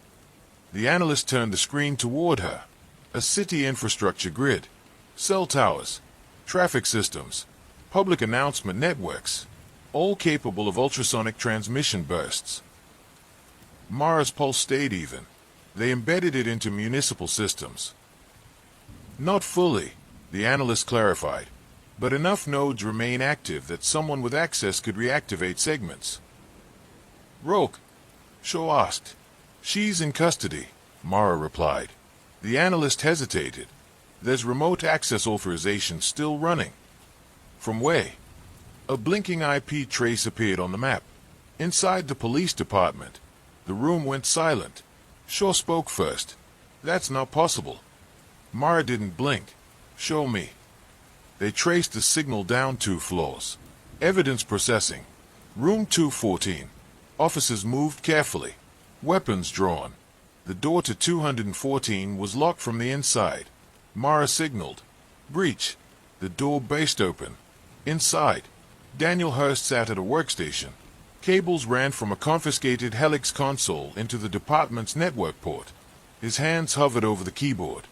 The analyst turned the screen toward her. A city infrastructure grid. Cell towers. Traffic systems. Public announcement networks. All capable of ultrasonic transmission bursts. Mara's pulse stayed even. They embedded it into municipal systems. Not fully, the analyst clarified, but enough nodes remain active that someone with access could reactivate segments. Rourke? Shaw asked. She's in custody, Mara replied. The analyst hesitated. There's remote access authorization still running. From where? A blinking IP trace appeared on the map. Inside the police department. The room went silent. Shaw spoke first. That's not possible. Mara didn't blink. Show me. They traced the signal down 2 floors. Evidence processing. Room 214. Officers moved carefully. Weapons drawn. The door to 214 was locked from the inside. Mara signaled. Breach. The door burst open. Inside, Daniel Hurst sat at a workstation. Cables ran from a confiscated Helix console into the department's network port. His hands hovered over the keyboard.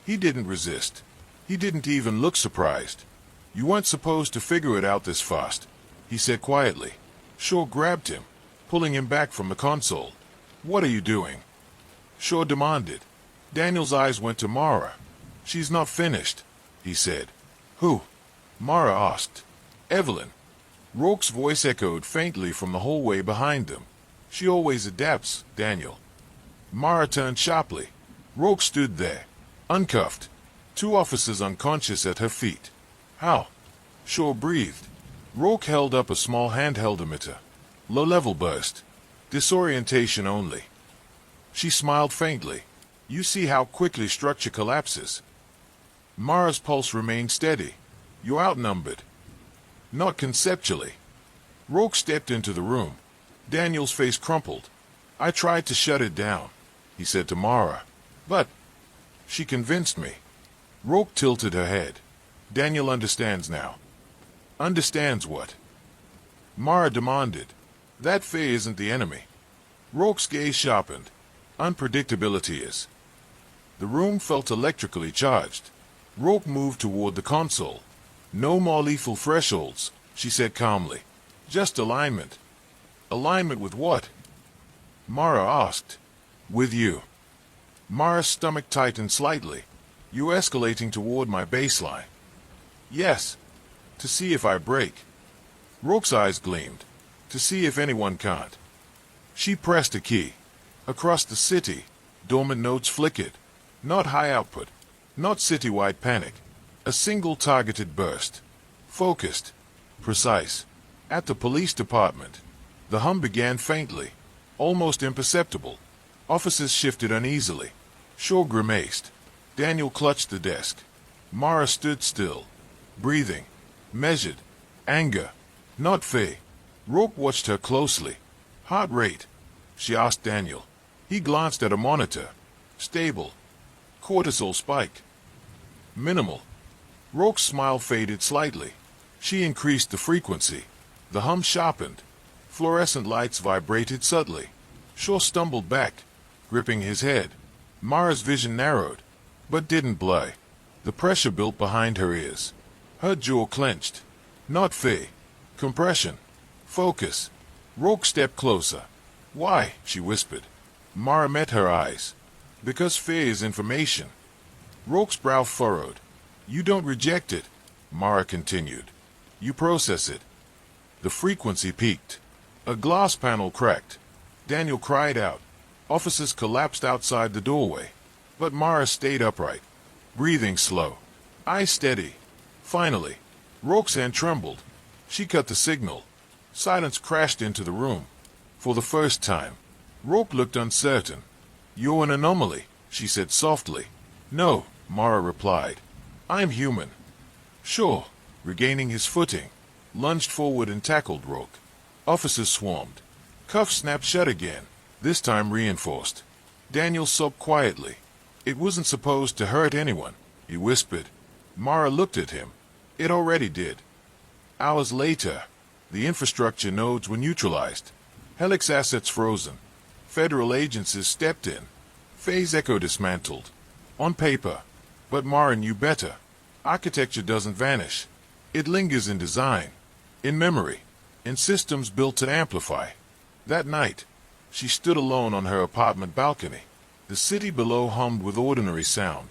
He didn't resist. He didn't even look surprised. You weren't supposed to figure it out this fast, he said quietly. Shaw grabbed him, pulling him back from the console. What are you doing? Shaw demanded. Daniel's eyes went to Mara. She's not finished, he said. Who? Mara asked. Evelyn. Rourke's voice echoed faintly from the hallway behind them. She always adapts, Daniel. Mara turned sharply. Rourke stood there, uncuffed. 2 officers unconscious at her feet. How? Shaw breathed. Rourke held up a small handheld emitter. Low-level burst. Disorientation only. She smiled faintly. You see how quickly structure collapses. Mara's pulse remained steady. You're outnumbered. Not conceptually. Rourke stepped into the room. Daniel's face crumpled. I tried to shut it down, he said to Mara. But she convinced me. Rourke tilted her head. Daniel understands now. Understands what? Mara demanded. That Faye isn't the enemy. Rourke's gaze sharpened. Unpredictability is. The room felt electrically charged. Rourke moved toward the console. No more lethal thresholds, she said calmly. Just alignment. Alignment with what? Mara asked. With you. Mara's stomach tightened slightly. You're escalating toward my baseline. Yes. To see if I break. Rourke's eyes gleamed. To see if anyone can't. She pressed a key. Across the city, dormant nodes flickered. Not high output. Not citywide panic. A single targeted burst. Focused. Precise. At the police department. The hum began faintly. Almost imperceptible. Officers shifted uneasily. Shaw grimaced. Daniel clutched the desk. Mara stood still. Breathing. Measured. Anger. Not Faye. Rourke watched her closely. Heart rate. She asked Daniel. He glanced at a monitor. Stable. Cortisol spike. Minimal. Rourke's smile faded slightly. She increased the frequency. The hum sharpened. Fluorescent lights vibrated subtly. Shaw stumbled back, gripping his head. Mara's vision narrowed, but didn't blur. The pressure built behind her ears. Her jaw clenched. Not Faye. Compression. Focus. Rourke stepped closer. Why? She whispered. Mara met her eyes. Because Faye is information. Rourke's brow furrowed. You don't reject it, Mara continued. You process it. The frequency peaked. A glass panel cracked. Daniel cried out. Officers collapsed outside the doorway. But Mara stayed upright, breathing slow. Eyes steady. Finally, Rourke's hand trembled. She cut the signal. Silence crashed into the room. For the first time, Rourke looked uncertain. You're an anomaly, she said softly. No, Mara replied. I'm human. Shaw, regaining his footing, lunged forward and tackled Rourke. Officers swarmed. Cuffs snapped shut again, this time reinforced. Daniel sobbed quietly. It wasn't supposed to hurt anyone, he whispered. Mara looked at him. It already did. Hours later, the infrastructure nodes were neutralized. Helix assets frozen. Federal agencies stepped in. Phase Echo dismantled. On paper. But Mara knew better. Architecture doesn't vanish. It lingers in design. In memory. In systems built to amplify. That night, she stood alone on her apartment balcony. The city below hummed with ordinary sound.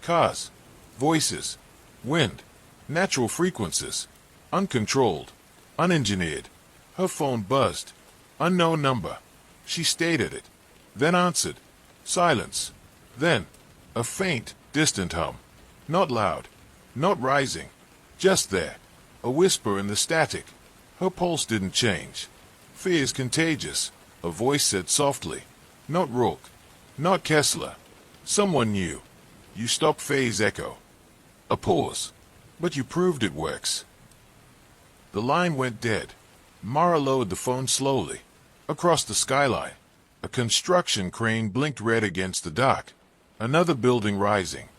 Cars. Voices. Wind. Natural frequencies. Uncontrolled. Unengineered. Her phone buzzed. Unknown number. She stayed at it. Then answered. Silence. Then, a faint, distant hum. Not loud, not rising, just there, a whisper in the static. Her pulse didn't change. Fear is contagious, a voice said softly. Not Rourke, not Kessler. Someone new. You stopped Faye's echo. A pause. But you proved it works. The line went dead. Mara lowered the phone slowly. Across the skyline, a construction crane blinked red against the dock. Another building rising.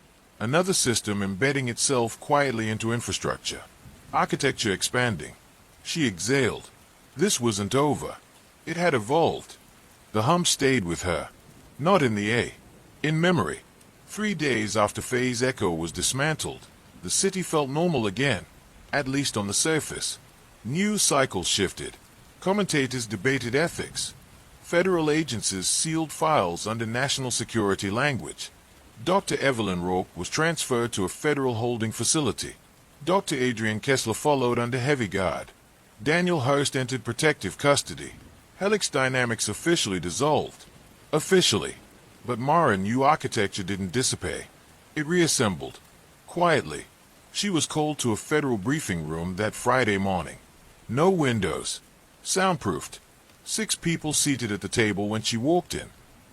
Another system embedding itself quietly into infrastructure. Architecture expanding. She exhaled. This wasn't over. It had evolved. The hum stayed with her. Not in the A. In memory. 3 days after Faye's echo was dismantled, the city felt normal again, at least on the surface. News cycles shifted. Commentators debated ethics. Federal agencies sealed files under national security language. Dr. Evelyn Rourke was transferred to a federal holding facility. Dr. Adrian Kessler followed under heavy guard. Daniel Hurst entered protective custody. Helix Dynamics officially dissolved. Officially. But Mara's new architecture didn't dissipate. It reassembled. Quietly. She was called to a federal briefing room that Friday morning. No windows. Soundproofed. 6 people seated at the table when she walked in.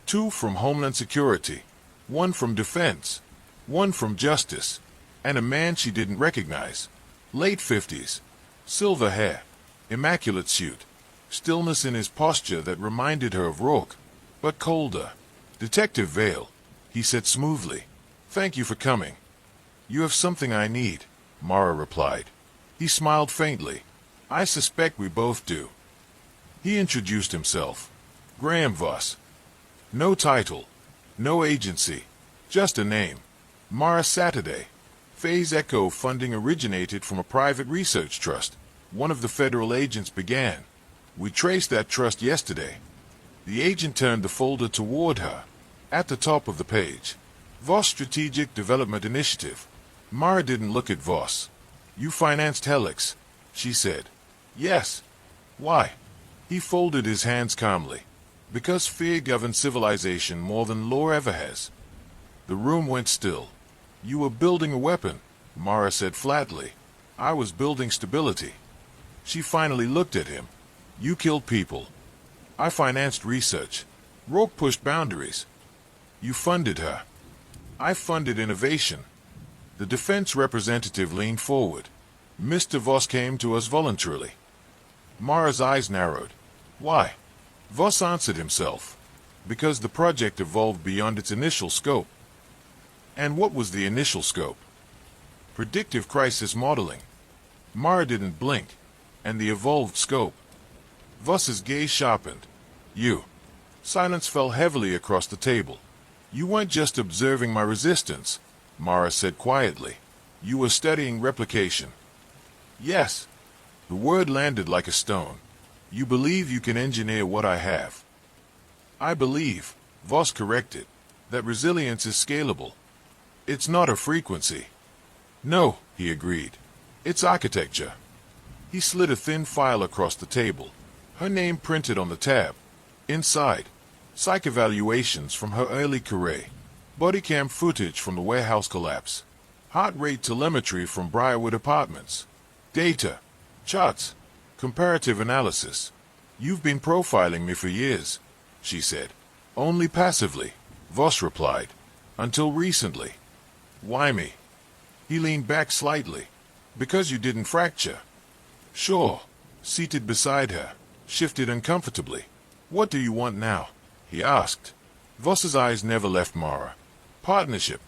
2 from Homeland Security. 1 from Defense. 1 from Justice. And a man she didn't recognize. Late 50s. Silver hair. Immaculate suit. Stillness in his posture that reminded her of Rourke, but colder. Detective Vale, he said smoothly. Thank you for coming. You have something I need, Mara replied. He smiled faintly. I suspect we both do. He introduced himself. Graham Voss. No title. No agency. Just a name. Mara Saturday. Faye's Echo funding originated from a private research trust. One of the federal agents began. We traced that trust yesterday. The agent turned the folder toward her. At the top of the page. Voss Strategic Development Initiative. Mara didn't look at Voss. You financed Helix, she said. Yes. Why? He folded his hands calmly. Because fear governs civilization more than law ever has. The room went still. You were building a weapon, Mara said flatly. I was building stability. She finally looked at him. You killed people. I financed research. Rourke pushed boundaries. You funded her. I funded innovation. The defense representative leaned forward. Mr. Voss came to us voluntarily. Mara's eyes narrowed. Why? Voss answered himself. Because the project evolved beyond its initial scope. And what was the initial scope? Predictive crisis modeling. Mara didn't blink. And the evolved scope. Voss's gaze sharpened. You. Silence fell heavily across the table. You weren't just observing my resistance, Mara said quietly. You were studying replication. Yes. The word landed like a stone. You believe you can engineer what I have. I believe, Voss corrected, that resilience is scalable. It's not a frequency. No, he agreed. It's architecture. He slid a thin file across the table. Her name printed on the tab. Inside, psych evaluations from her early career. Body cam footage from the warehouse collapse. Heart rate telemetry from Briarwood Apartments. Data. Charts. Comparative analysis. You've been profiling me for years, she said. Only passively, Voss replied. Until recently. Why me? He leaned back slightly. Because you didn't fracture. Sure. Seated beside her, shifted uncomfortably. What do you want now? He asked. Voss's eyes never left Mara. Partnership.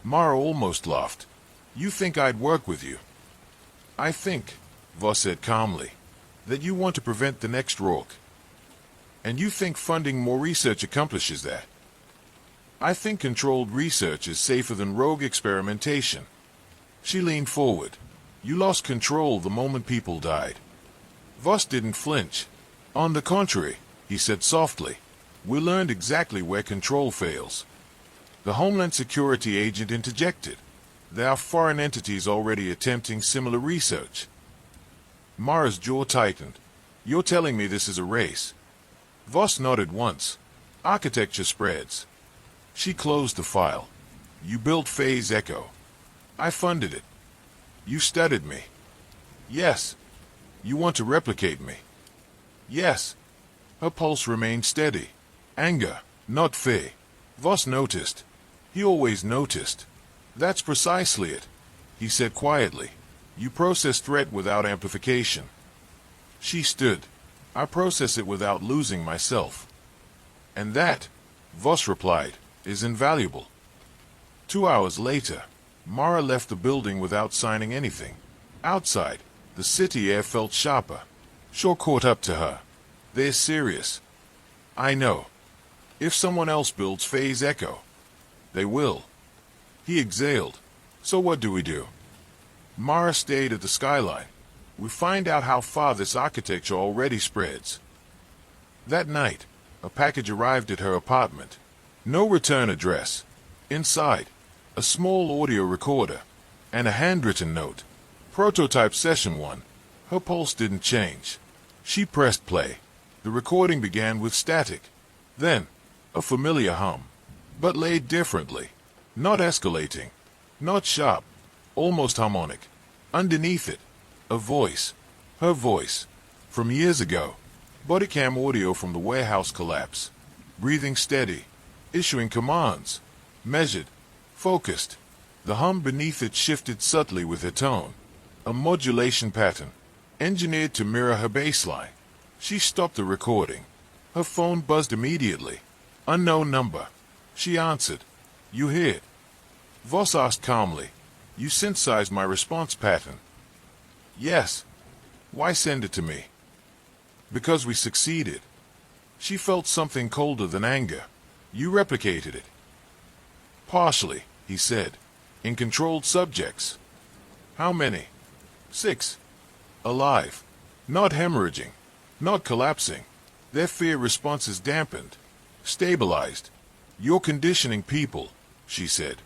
Mara almost laughed. You think I'd work with you? I think, Voss said calmly, that you want to prevent the next Rourke. And you think funding more research accomplishes that? I think controlled research is safer than rogue experimentation. She leaned forward. You lost control the moment people died. Voss didn't flinch. On the contrary, he said softly, we learned exactly where control fails. The Homeland Security agent interjected. There are foreign entities already attempting similar research. Mara's jaw tightened. You're telling me this is a race? Voss nodded once. Architecture spreads. She closed the file. You built Faye's Echo. I funded it. You studied me. Yes. You want to replicate me. Yes. Her pulse remained steady. Anger, not fear. Voss noticed. He always noticed. That's precisely it, he said quietly. You process threat without amplification. She stood. I process it without losing myself. And that, Voss replied, is invaluable. 2 hours later, Mara left the building without signing anything. Outside, the city air felt sharper. Shaw caught up to her. They're serious. I know. If someone else builds Phase Echo, they will. He exhaled. So what do we do? Mara stayed at the skyline. We find out how far this architecture already spreads. That night, a package arrived at her apartment. No return address. Inside, a small audio recorder and a handwritten note. Prototype Session 1. Her pulse didn't change. She pressed play. The recording began with static. Then, a familiar hum. But laid differently. Not escalating. Not sharp. Almost harmonic. Underneath it, a voice. Her voice. From years ago. Bodycam audio from the warehouse collapse. Breathing steady. Issuing commands. Measured. Focused. The hum beneath it shifted subtly with her tone. A modulation pattern. Engineered to mirror her baseline. She stopped the recording. Her phone buzzed immediately. Unknown number. She answered. You hear it? Voss asked calmly. You synthesized my response pattern. Yes. Why send it to me? Because we succeeded. She felt something colder than anger. You replicated it. Partially, he said. In controlled subjects. How many? 6. Alive. Not hemorrhaging. Not collapsing. Their fear responses dampened. Stabilized. You're conditioning people, she said.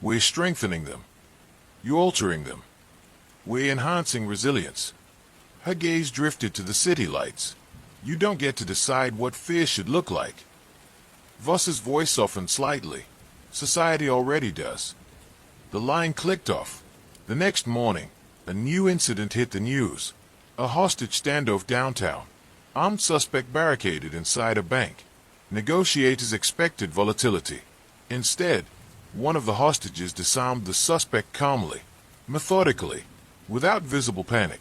We're strengthening them. You're altering them. We're enhancing resilience. Her gaze drifted to the city lights. You don't get to decide what fear should look like. Voss's voice softened slightly. Society already does. The line clicked off. The next morning, a new incident hit the news. A hostage standoff downtown. Armed suspect barricaded inside a bank. Negotiators expected volatility. Instead, one of the hostages disarmed the suspect calmly, methodically, without visible panic.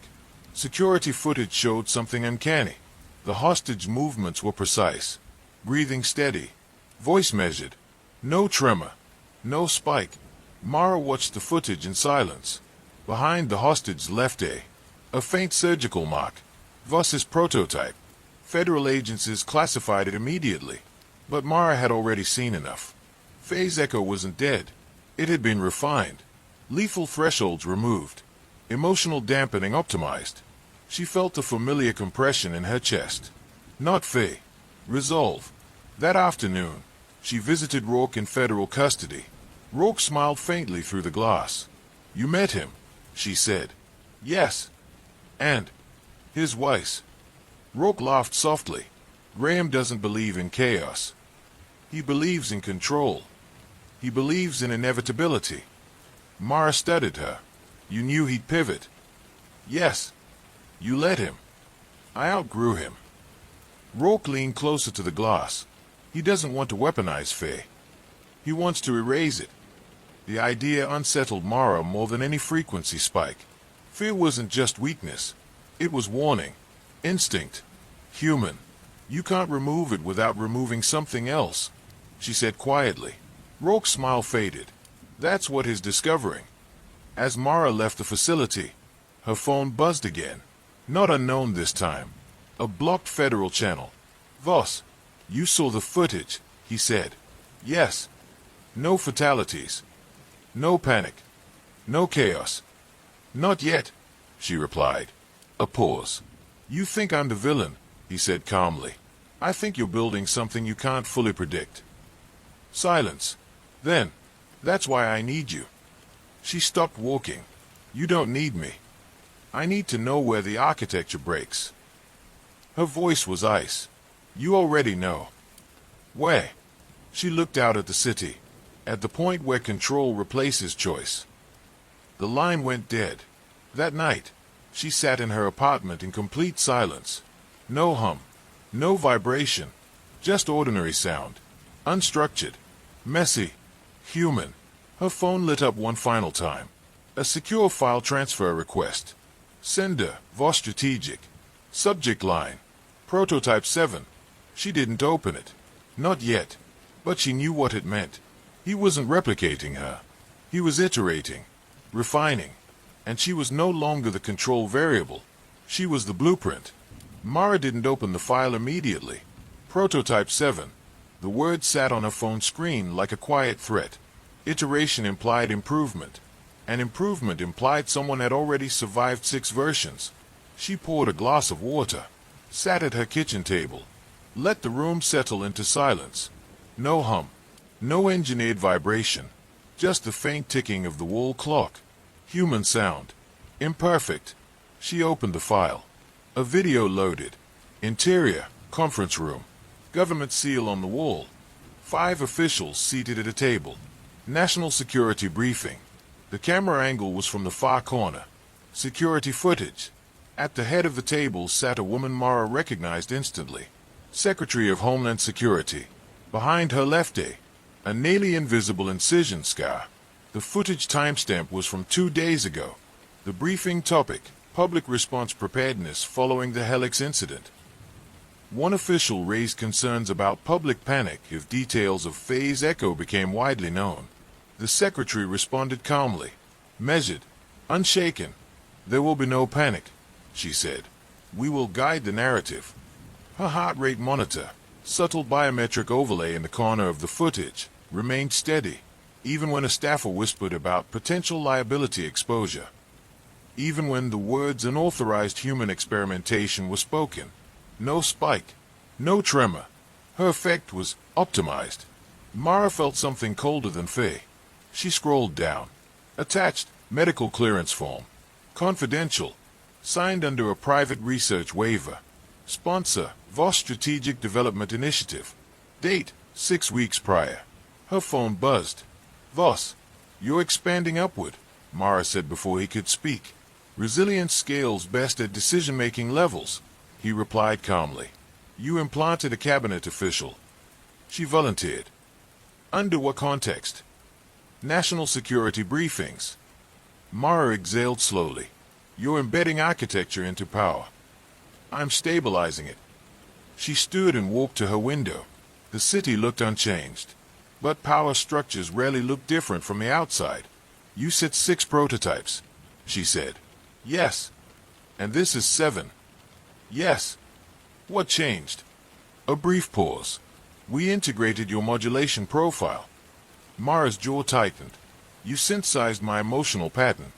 Security footage showed something uncanny. The hostage movements were precise. Breathing steady. Voice measured. No tremor. No spike. Mara watched the footage in silence. Behind the hostage left a faint surgical mark. Voss's prototype. Federal agencies classified it immediately. But Mara had already seen enough. Phase Echo wasn't dead. It had been refined. Lethal thresholds removed. Emotional dampening optimized. She felt a familiar compression in her chest. Not fear. Resolve. That afternoon, she visited Rourke in federal custody. Rourke smiled faintly through the glass. You met him, she said. Yes. And his wife. Rourke laughed softly. Graham doesn't believe in chaos. He believes in control. He believes in inevitability. Mara studied her. You knew he'd pivot. Yes. You let him. I outgrew him. Rourke leaned closer to the glass. He doesn't want to weaponize fear. He wants to erase it. The idea unsettled Mara more than any frequency spike. Fear wasn't just weakness. It was warning. Instinct. Human. You can't remove it without removing something else, she said quietly. Rourke's smile faded. That's what he's discovering. As Mara left the facility, her phone buzzed again. Not unknown this time. A blocked federal channel. Voss, you saw the footage, he said. Yes. No fatalities. No panic. No chaos. Not yet, she replied. A pause. You think I'm the villain, he said calmly. I think you're building something you can't fully predict. Silence. Then, that's why I need you. She stopped walking. You don't need me. I need to know where the architecture breaks. Her voice was ice. You already know. Where? She looked out at the city, at the point where control replaces choice. The line went dead. That night, she sat in her apartment in complete silence. No hum, no vibration, just ordinary sound. Unstructured, messy, human. Her phone lit up one final time. A secure file transfer request. Sender, Voss Strategic. Subject line, Prototype 7. She didn't open it. Not yet. But she knew what it meant. He wasn't replicating her. He was iterating, refining. And she was no longer the control variable. She was the blueprint. Mara didn't open the file immediately. Prototype 7. The word sat on her phone screen like a quiet threat. Iteration implied improvement. And improvement implied someone had already survived 6 versions. She poured a glass of water, sat at her kitchen table, let the room settle into silence. No hum, no engineered vibration, just the faint ticking of the wall clock. Human sound. Imperfect. She opened the file. A video loaded. Interior, conference room. Government seal on the wall. 5 officials seated at a table. National security briefing. The camera angle was from the far corner. Security footage. At the head of the table sat a woman Mara recognized instantly. Secretary of Homeland Security. Behind her left a nearly invisible incision scar. The footage timestamp was from 2 days ago. The briefing topic, public response preparedness following the Helix incident. One official raised concerns about public panic if details of Phase Echo became widely known. The secretary responded calmly, measured, unshaken. There will be no panic, she said. We will guide the narrative. Her heart rate monitor, subtle biometric overlay in the corner of the footage, remained steady, even when a staffer whispered about potential liability exposure. Even when the words unauthorized human experimentation were spoken. No spike, no tremor. Her effect was optimized. Mara felt something colder than fear. She scrolled down. Attached, medical clearance form. Confidential. Signed under a private research waiver. Sponsor, Voss Strategic Development Initiative. Date, 6 weeks prior. Her phone buzzed. Voss, you're expanding upward, Mara said before he could speak. Resilience scales best at decision-making levels, he replied calmly. You implanted a cabinet official. She volunteered. Under what context? National security briefings. Mara exhaled slowly. You're embedding architecture into power. I'm stabilizing it. She stood and walked to her window. The city looked unchanged. But power structures rarely look different from the outside. You said 6 prototypes, she said. Yes. And this is 7. Yes. What changed? A brief pause. We integrated your modulation profile. Mara's jaw tightened. You synthesized my emotional pattern.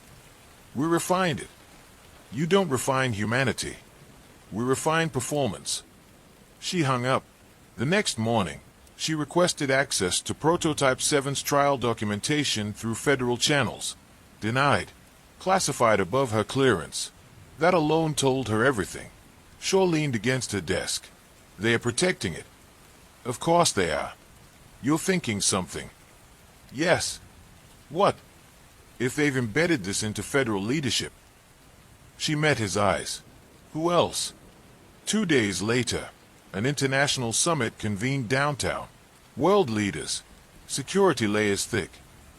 We refined it. You don't refine humanity. We refine performance. She hung up. The next morning, she requested access to Prototype 7's trial documentation through federal channels. Denied. Classified above her clearance. That alone told her everything. Shaw leaned against her desk. They are protecting it. Of course they are. You're thinking something. Yes. What? If they've embedded this into federal leadership. She met his eyes. Who else? 2 days later, an international summit convened downtown. World leaders. Security layers thick.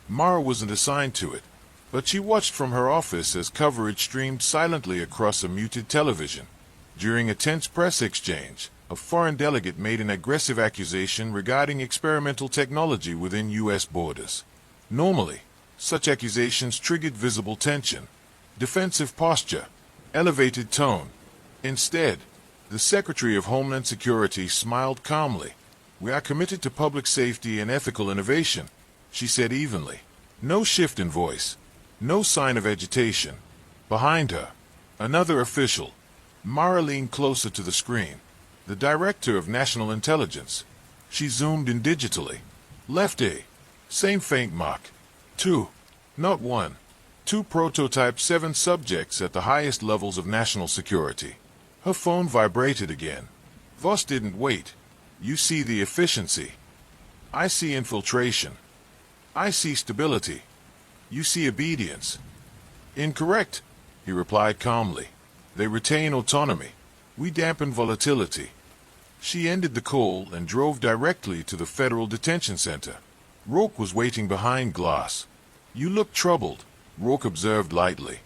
Mara wasn't assigned to it, but she watched from her office as coverage streamed silently across a muted television. During a tense press exchange, a foreign delegate made an aggressive accusation regarding experimental technology within U.S. borders. Normally, such accusations triggered visible tension, defensive posture, elevated tone. Instead, the Secretary of Homeland Security smiled calmly. We are committed to public safety and ethical innovation, she said evenly. No shift in voice, no sign of agitation. Behind her, another official. Mara leaned closer to the screen. The Director of National Intelligence. She zoomed in digitally. Left A. Same faint mark. 2. Not 1. 2 Prototype 7 subjects at the highest levels of national security. Her phone vibrated again. Voss didn't wait. You see the efficiency. I see infiltration. I see stability. You see obedience. Incorrect, he replied calmly. They retain autonomy. We dampen volatility. She ended the call and drove directly to the Federal Detention Center. Rourke was waiting behind glass. You look troubled, Rourke observed lightly.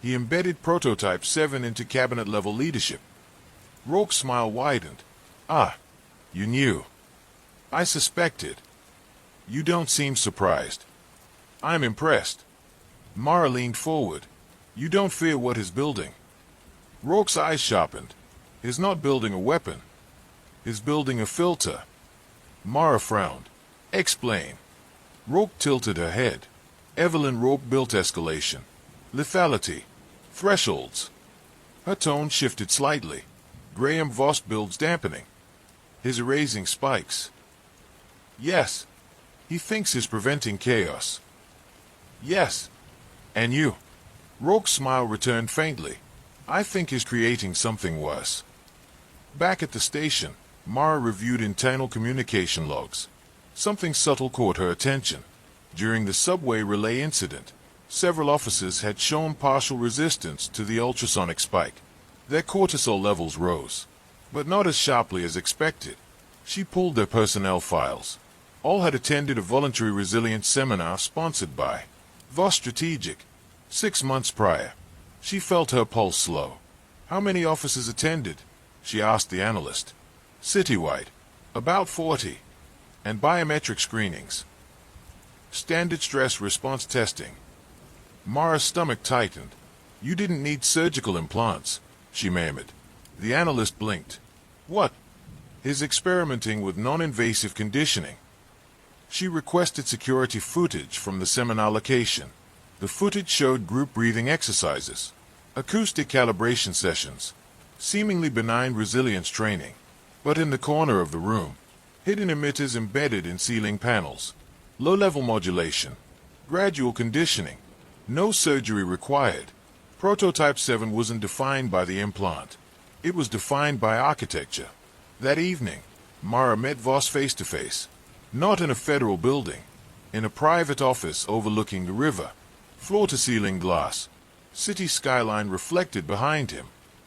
He embedded Prototype 7 into cabinet-level leadership. Rourke's smile widened. Ah, you knew. I suspected. You don't seem surprised. I'm impressed. Mara leaned forward. You don't fear what he's building. Rourke's eyes sharpened. He's not building a weapon. He's building a filter. Mara frowned. Explain. Rourke tilted her head. Evelyn Rourke built escalation. Lethality. Thresholds. Her tone shifted slightly. Graham Voss builds dampening. He's erasing spikes. Yes. He thinks he's preventing chaos. Yes. And you? Rourke's smile returned faintly. I think he's creating something worse. Back at the station, Mara reviewed internal communication logs. Something subtle caught her attention. During the subway relay incident, several officers had shown partial resistance to the ultrasonic spike. Their cortisol levels rose, but not as sharply as expected. She pulled their personnel files. All had attended a voluntary resilience seminar sponsored by Voss Strategic 6 months prior. She felt her pulse slow. How many officers attended? She asked the analyst. Citywide. About 40. And biometric screenings. Standard stress response testing. Mara's stomach tightened. You didn't need surgical implants, she murmured. The analyst blinked. What? He's experimenting with non-invasive conditioning. She requested security footage from the seminar location. The footage showed group breathing exercises, acoustic calibration sessions, seemingly benign resilience training. But in the corner of the room, hidden emitters embedded in ceiling panels, low-level modulation, gradual conditioning, no surgery required. Prototype 7 wasn't defined by the implant. It was defined by architecture. That evening, Mara met Voss face-to-face. Not in a federal building, in a private office overlooking the river. Floor-to-ceiling glass. City skyline reflected behind him.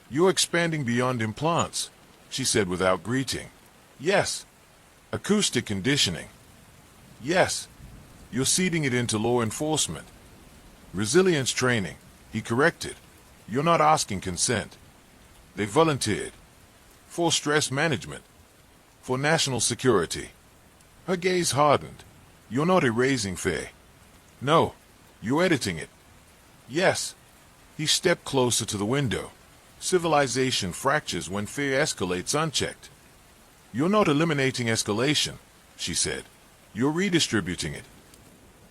You're expanding beyond implants, she said without greeting. Yes. Acoustic conditioning. Yes. You're seeding it into law enforcement. Resilience training, he corrected. You're not asking consent. They volunteered. For stress management. For national security. Her gaze hardened. You're not erasing fear. No. You're editing it. Yes. He stepped closer to the window. Civilization fractures when fear escalates unchecked. You're not eliminating escalation, she said. You're redistributing it.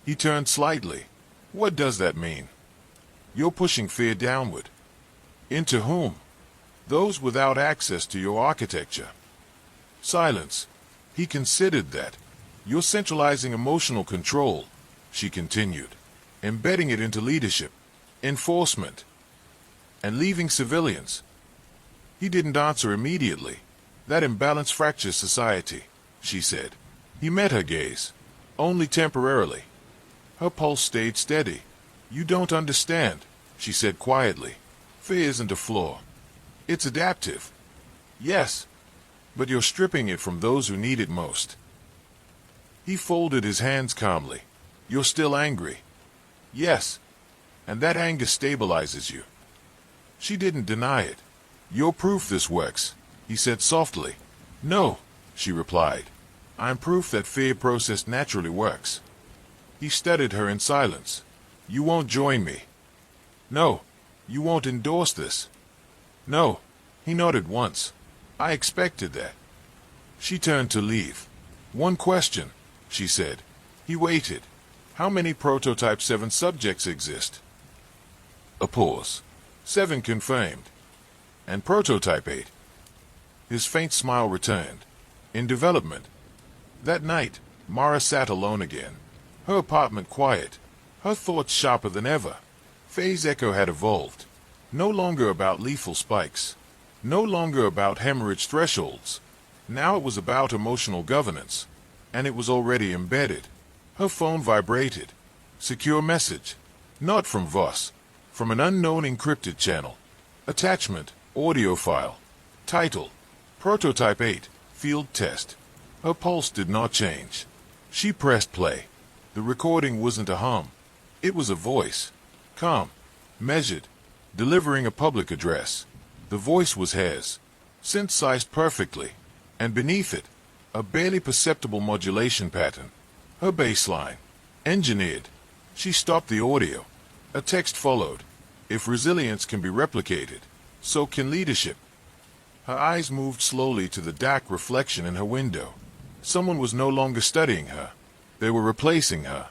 He turned slightly. What does that mean? You're pushing fear downward. Into whom? Those without access to your architecture. Silence. He considered that. You're centralizing emotional control, she continued, embedding it into leadership, enforcement, and leaving civilians. He didn't answer immediately. That imbalance fractures society, she said. He met her gaze, only temporarily. Her pulse stayed steady. You don't understand, she said quietly. Fear isn't a flaw. It's adaptive. Yes, but you're stripping it from those who need it most. He folded his hands calmly. You're still angry. Yes, and that anger stabilizes you. She didn't deny it. You're proof this works, he said softly. No, she replied. I'm proof that fear processed naturally works. He studied her in silence. You won't join me. No, you won't endorse this. No, he nodded once. I expected that. She turned to leave. One question, she said. He waited. How many Prototype 7 subjects exist? A pause. 7 confirmed. And Prototype 8? His faint smile returned. In development. That night, Mara sat alone again. Her apartment quiet. Her thoughts sharper than ever. Phase Echo had evolved. No longer about lethal spikes. No longer about hemorrhage thresholds. Now it was about emotional governance. And it was already embedded. Her phone vibrated. Secure message. Not from Voss. from an unknown encrypted channel. Attachment, audio file. Title, Prototype 8, Field Test. Her pulse did not change. She pressed play. The recording wasn't a hum. It was a voice. Calm, measured, delivering a public address. The voice was hers, synthesized perfectly, and beneath it, a barely perceptible modulation pattern. Her bass line, engineered. She stopped the audio. A text followed. If resilience can be replicated, so can leadership. Her eyes moved slowly to the dark reflection in her window. Someone was no longer studying her. They were replacing her.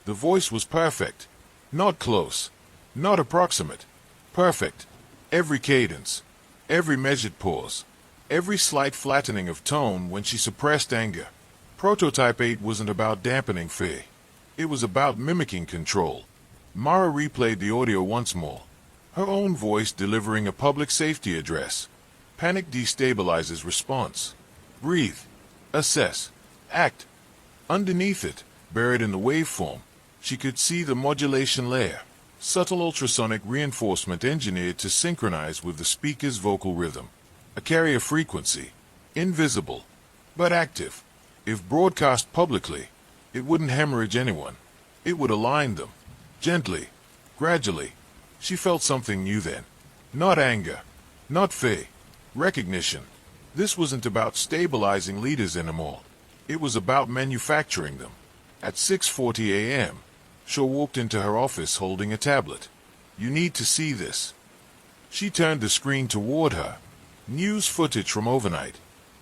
The voice was perfect. Not close. Not approximate. Perfect. Every cadence. Every measured pause. Every slight flattening of tone when she suppressed anger. Prototype 8 wasn't about dampening fear. It was about mimicking control. Mara replayed the audio once more. Her own voice delivering a public safety address. Panic destabilizes response. Breathe. Assess. Act. Underneath it, buried in the waveform, she could see the modulation layer. Subtle ultrasonic reinforcement engineered to synchronize with the speaker's vocal rhythm. A carrier frequency. Invisible, but active. If broadcast publicly, it wouldn't hemorrhage anyone. It would align them. Gently, gradually. She felt something new then. Not anger. Not fear. Recognition. This wasn't about stabilizing leaders anymore. It was about manufacturing them. At 6:40 a.m., Shaw walked into her office holding a tablet. You need to see this. She turned the screen toward her. News footage from overnight.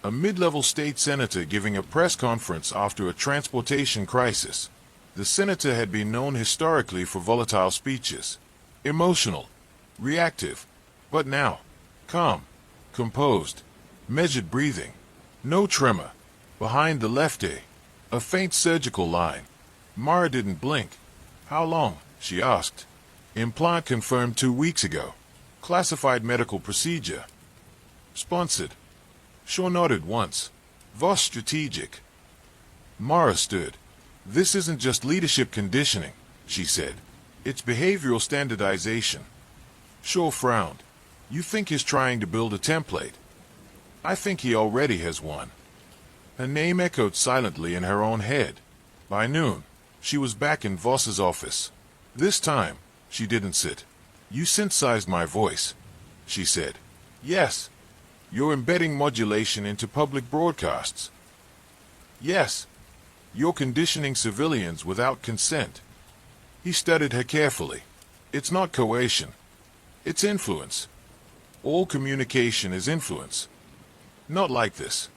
A mid-level state senator giving a press conference after a transportation crisis. The senator had been known historically for volatile speeches. Emotional. Reactive. But now, calm. Composed. Measured breathing. No tremor. Behind the left ear, a faint surgical line. Mara didn't blink. How long? She asked. Implant confirmed 2 weeks ago. Classified medical procedure. Sponsored. Shaw nodded once. Voss strategic. Mara stood. This isn't just leadership conditioning, she said. It's behavioral standardization. Shaw frowned. You think he's trying to build a template? I think he already has one. Her name echoed silently in her own head. By noon, she was back in Voss's office. This time, she didn't sit. You synthesized my voice, she said. Yes. You're embedding modulation into public broadcasts. Yes. You're conditioning civilians without consent. He studied her carefully. It's not coercion. It's influence. All communication is influence. Not like this.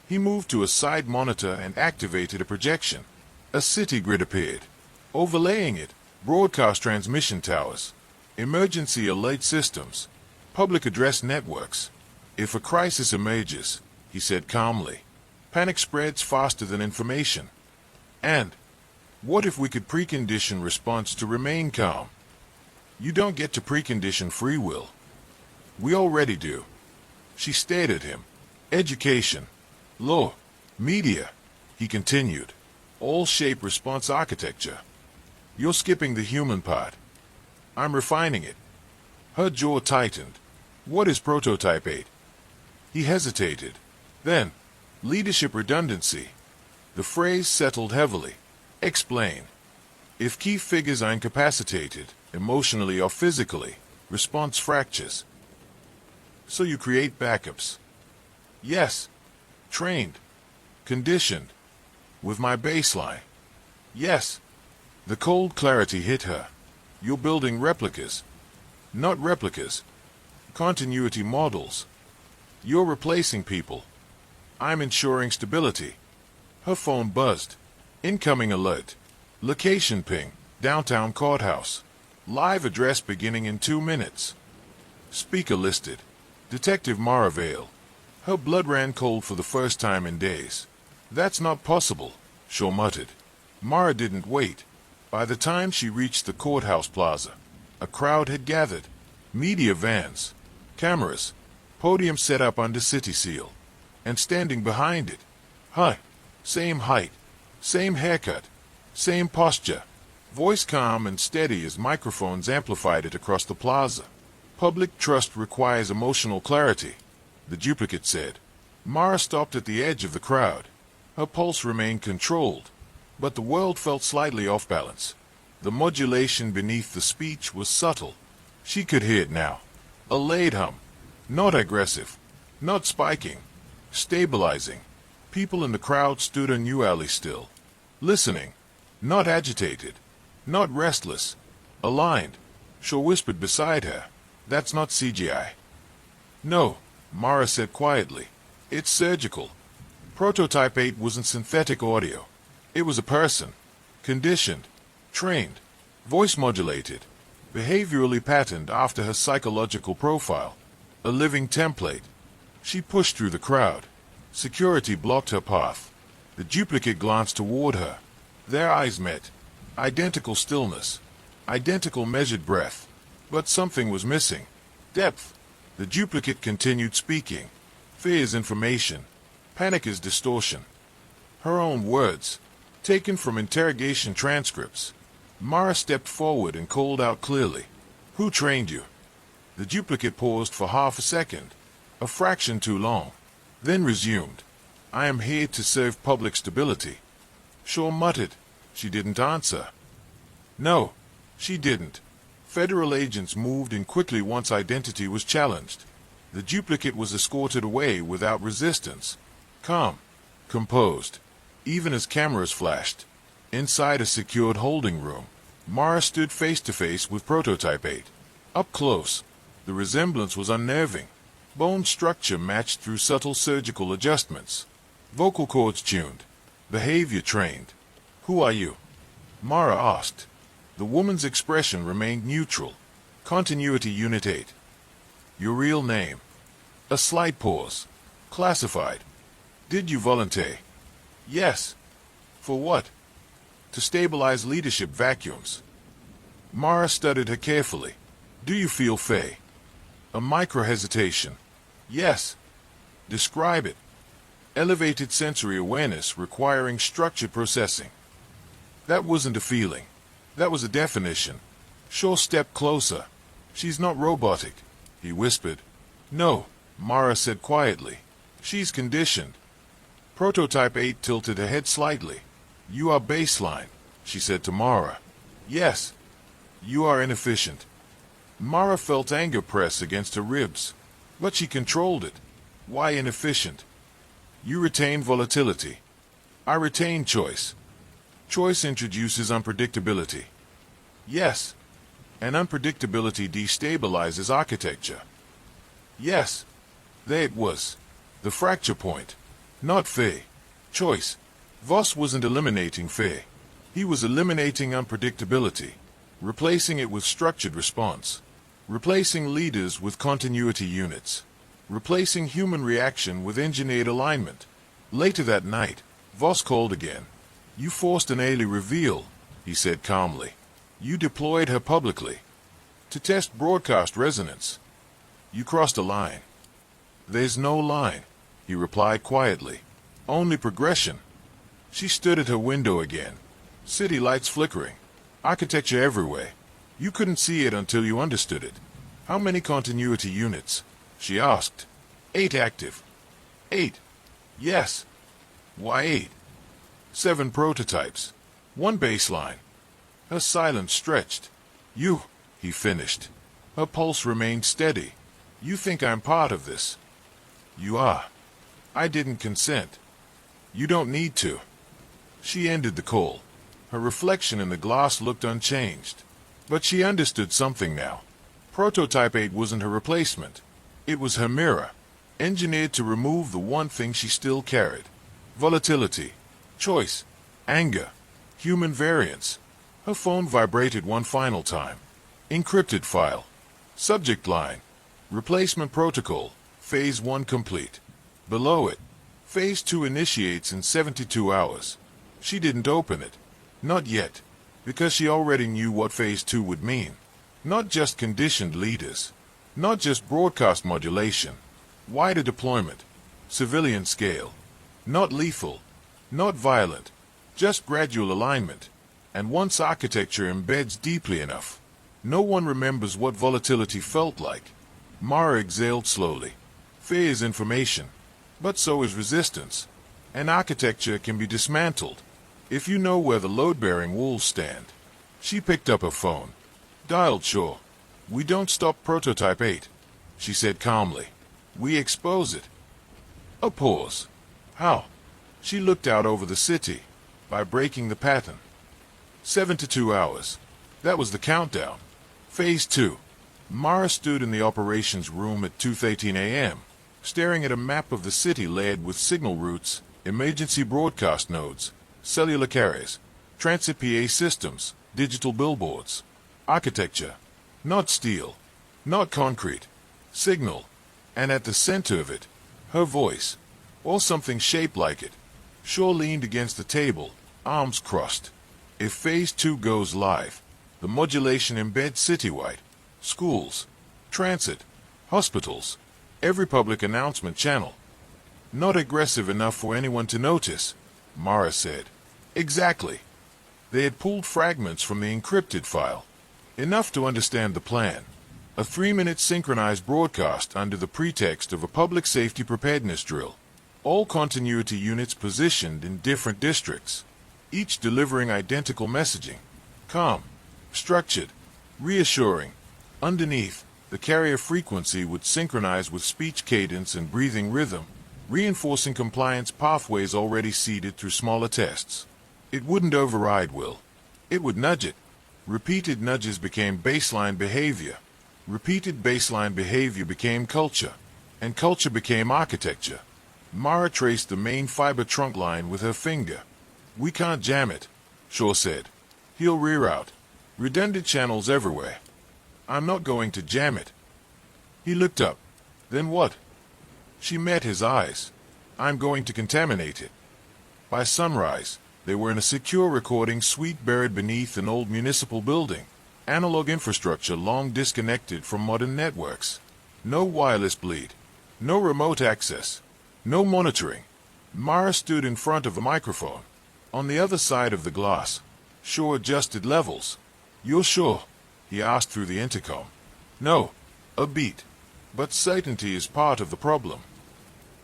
He moved to a side monitor and activated a projection. A city grid appeared. Overlaying it, broadcast transmission towers, emergency alert systems, public address networks. If a crisis emerges, he said calmly, panic spreads faster than information. And what if we could precondition response to remain calm? You don't get to precondition free will. We already do. She stared at him. Education. Law, media, he continued, all shape response architecture. You're skipping the human part. I'm refining it. Her jaw tightened. What is Prototype 8? He hesitated. Then, leadership redundancy. The phrase settled heavily. Explain. If key figures are incapacitated, emotionally or physically, response fractures. So you create backups. Yes. Trained. Conditioned. With my baseline. Yes. The cold clarity hit her. You're building replicas. Not replicas. Continuity models. You're replacing people. I'm ensuring stability. Her phone buzzed. Incoming alert. Location ping. Downtown courthouse. Live address beginning in 2 minutes. Speaker listed. Detective Mara Vale. Her blood ran cold for the first time in days. That's not possible, Shaw muttered. Mara didn't wait. By the time she reached the courthouse plaza, a crowd had gathered. Media vans, cameras, podium set up under city seal. And standing behind it, same height, same haircut, same posture, Voice calm and steady as microphones amplified it across the plaza. Public trust requires emotional clarity, the duplicate said. Mara stopped at the edge of the crowd. Her pulse remained controlled, but the world felt slightly off balance. The modulation beneath the speech was subtle. She could hear it now. A laid hum. Not aggressive. Not spiking. Stabilizing. People in the crowd stood unusually still. Listening. Not agitated. Not restless. Aligned. Shaw whispered beside her. That's not CGI. No, Mara said quietly. It's surgical. Prototype 8 wasn't synthetic audio. It was a person. Conditioned. Trained. Voice modulated. Behaviorally patterned after her psychological profile. A living template. She pushed through the crowd. Security blocked her path. The duplicate glanced toward her. Their eyes met. Identical stillness. Identical measured breath. But something was missing. Depth. The duplicate continued speaking. Fear is information. Panic is distortion. Her own words, taken from interrogation transcripts. Mara stepped forward and called out clearly. Who trained you? The duplicate paused for half a second, a fraction too long, then resumed. I am here to serve public stability. Shaw muttered. She didn't answer. No, she didn't. Federal agents moved in quickly once identity was challenged. The duplicate was escorted away without resistance. Calm. Composed. Even as cameras flashed. Inside a secured holding room, Mara stood face to face with Prototype 8. Up close, the resemblance was unnerving. Bone structure matched through subtle surgical adjustments. Vocal cords tuned. Behavior trained. Who are you? Mara asked. The woman's expression remained neutral. Continuity Unit 8. Your real name. A slight pause. Classified. Did you volunteer? Yes. For what? To stabilize leadership vacuums. Mara studied her carefully. Do you feel Faye? A micro-hesitation. Yes. Describe it. Elevated sensory awareness requiring structured processing. That wasn't a feeling. That was a definition. Shaw stepped closer. She's not robotic, he whispered. No, Mara said quietly. She's conditioned. Prototype 8 tilted her head slightly. You are baseline, she said to Mara. Yes. You are inefficient. Mara felt anger press against her ribs, but she controlled it. Why inefficient? You retain volatility. I retain choice. Choice introduces unpredictability. Yes. And unpredictability destabilizes architecture. Yes. There it was. The fracture point. Not fear. Choice. Voss wasn't eliminating fear. He was eliminating unpredictability, replacing it with structured response, replacing leaders with continuity units, replacing human reaction with engineered alignment. Later that night, Voss called again. You forced an early reveal, he said calmly. You deployed her publicly to test broadcast resonance. You crossed a line. There's no line, he replied quietly. Only progression. She stood at her window again. City lights flickering. Architecture everywhere. You couldn't see it until you understood it. How many continuity units? She asked. 8 active. 8. Yes. Why 8? 7 prototypes. 1 baseline. Her silence stretched. You, he finished. Her pulse remained steady. You think I'm part of this? You are. I didn't consent. You don't need to. She ended the call. Her reflection in the glass looked unchanged. But she understood something now. Prototype 8 wasn't her replacement. It was her mirror, engineered to remove the one thing she still carried. Volatility, choice, anger, human variance. Her phone vibrated one final time. Encrypted file. Subject line. Replacement protocol. Phase 1 complete. Below it, Phase 2 initiates in 72 hours. She didn't open it. Not yet. Because she already knew what Phase 2 would mean. Not just conditioned leaders. Not just broadcast modulation. Wider deployment. Civilian scale. Not lethal. Not violent. Just gradual alignment. And once architecture embeds deeply enough, no one remembers what volatility felt like. Mara exhaled slowly. Fear is information, but so is resistance. And architecture can be dismantled if you know where the load-bearing walls stand. She picked up her phone. Dialed Shaw. We don't stop Prototype 8, she said calmly. We expose it. A pause. How? She looked out over the city. By breaking the pattern. 72 hours. That was the countdown. Phase 2. Mara stood in the operations room at 2:13 a.m., staring at a map of the city layered with signal routes, emergency broadcast nodes, cellular carriers, transit PA systems, digital billboards. Architecture. Not steel. Not concrete. Signal. And at the center of it, her voice. Or something shaped like it. Shaw leaned against the table, arms crossed. If Phase 2 goes live, the modulation embeds citywide. Schools, transit, hospitals, every public announcement channel. Not aggressive enough for anyone to notice, Mara said. Exactly. They had pulled fragments from the encrypted file. Enough to understand the plan. A 3-minute synchronized broadcast under the pretext of a public safety preparedness drill. All continuity units positioned in different districts, each delivering identical messaging. Calm, structured, reassuring. Underneath, the carrier frequency would synchronize with speech cadence and breathing rhythm, reinforcing compliance pathways already seeded through smaller tests. It wouldn't override will. It would nudge it. Repeated nudges became baseline behavior. Repeated baseline behavior became culture. And culture became architecture. Mara traced the main fiber trunk line with her finger. We can't jam it, Shaw said. He'll reroute. Redundant channels everywhere. I'm not going to jam it. He looked up. Then what? She met his eyes. I'm going to contaminate it. By sunrise, they were in a secure recording suite buried beneath an old municipal building. Analog infrastructure long disconnected from modern networks. No wireless bleed. No remote access. No monitoring. Mara stood in front of the microphone. On the other side of the glass, Shaw adjusted levels. You're sure? He asked through the intercom. No. A beat. But certainty is part of the problem.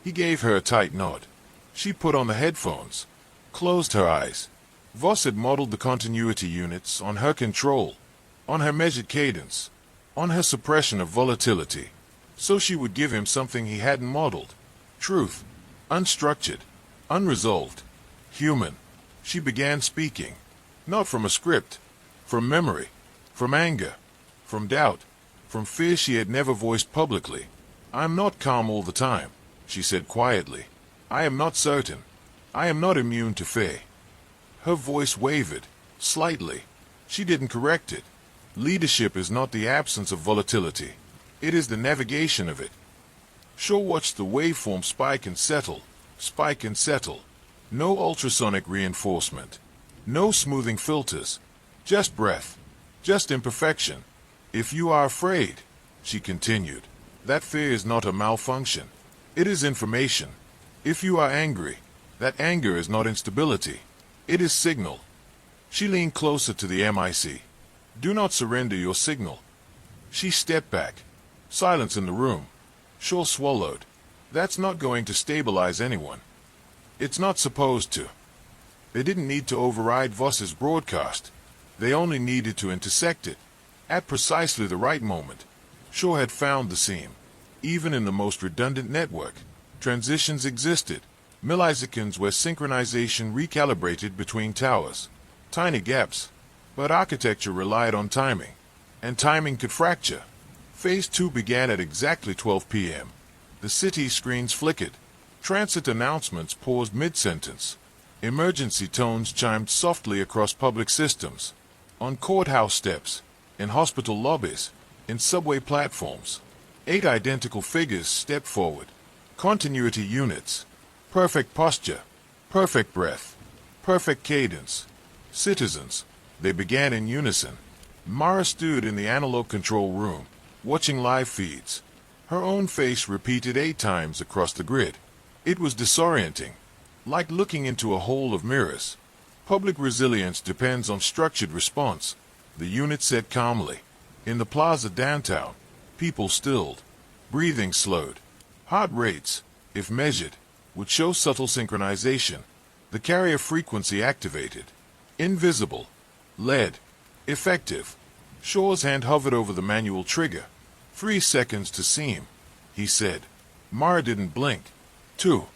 He gave her a tight nod. She put on the headphones. Closed her eyes. Voss had modeled the continuity units on her control, on her measured cadence, on her suppression of volatility. So she would give him something he hadn't modeled. Truth. Unstructured. Unresolved. Human. She began speaking. Not from a script. From memory. From anger. From doubt. From fear she had never voiced publicly. I'm not calm all the time, she said quietly. I am not certain. I am not immune to fear. Her voice wavered. Slightly. She didn't correct it. Leadership is not the absence of volatility. It is the navigation of it. Shaw watched the waveform spike and settle. Spike and settle. No ultrasonic reinforcement. No smoothing filters. Just breath. Just imperfection. If you are afraid, she continued, that fear is not a malfunction. It is information. If you are angry, that anger is not instability. It is signal. She leaned closer to the MIC. Do not surrender your signal. She stepped back. Silence in the room. Shaw swallowed. That's not going to stabilize anyone. It's not supposed to. They didn't need to override Voss's broadcast. They only needed to intersect it. At precisely the right moment, Shaw had found the seam. Even in the most redundant network, transitions existed. Milliseconds where synchronization recalibrated between towers. Tiny gaps. But architecture relied on timing. And timing could fracture. Phase 2 began at exactly 12 p.m. The city screens flickered. Transit announcements paused mid-sentence. Emergency tones chimed softly across public systems. On courthouse steps, in hospital lobbies, in subway platforms. 8 identical figures stepped forward. Continuity units. Perfect posture. Perfect breath. Perfect cadence. Citizens. They began in unison. Mara stood in the analog control room, watching live feeds. Her own face repeated 8 times across the grid. It was disorienting, like looking into a hole of mirrors. Public resilience depends on structured response, the unit said calmly. In the plaza downtown, people stilled, breathing slowed. Heart rates, if measured, would show subtle synchronization. The carrier frequency activated. Invisible. Lead. Effective. Shaw's hand hovered over the manual trigger. 3 seconds to seam, he said. Mara didn't blink. 2.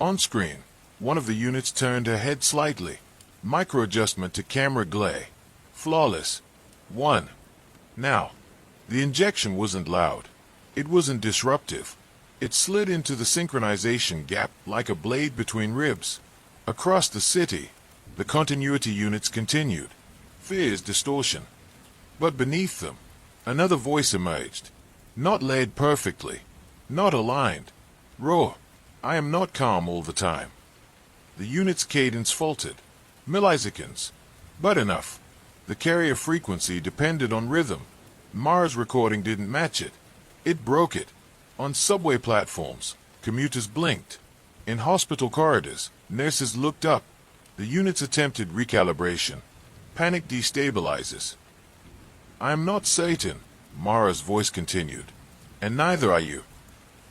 On screen, one of the units turned her head slightly. Micro-adjustment to camera glare. Flawless. 1. Now, the injection wasn't loud. It wasn't disruptive. It slid into the synchronization gap like a blade between ribs. Across the city, the continuity units continued. Fear's distortion. But beneath them, another voice emerged. Not laid perfectly. Not aligned. Raw. I am not calm all the time. The unit's cadence faltered. Milliseconds. But enough. The carrier frequency depended on rhythm. Mara's recording didn't match it. It broke it. On subway platforms, commuters blinked. In hospital corridors, nurses looked up. The units attempted recalibration. Panic destabilizes. I am not Satan, Mara's voice continued. And neither are you.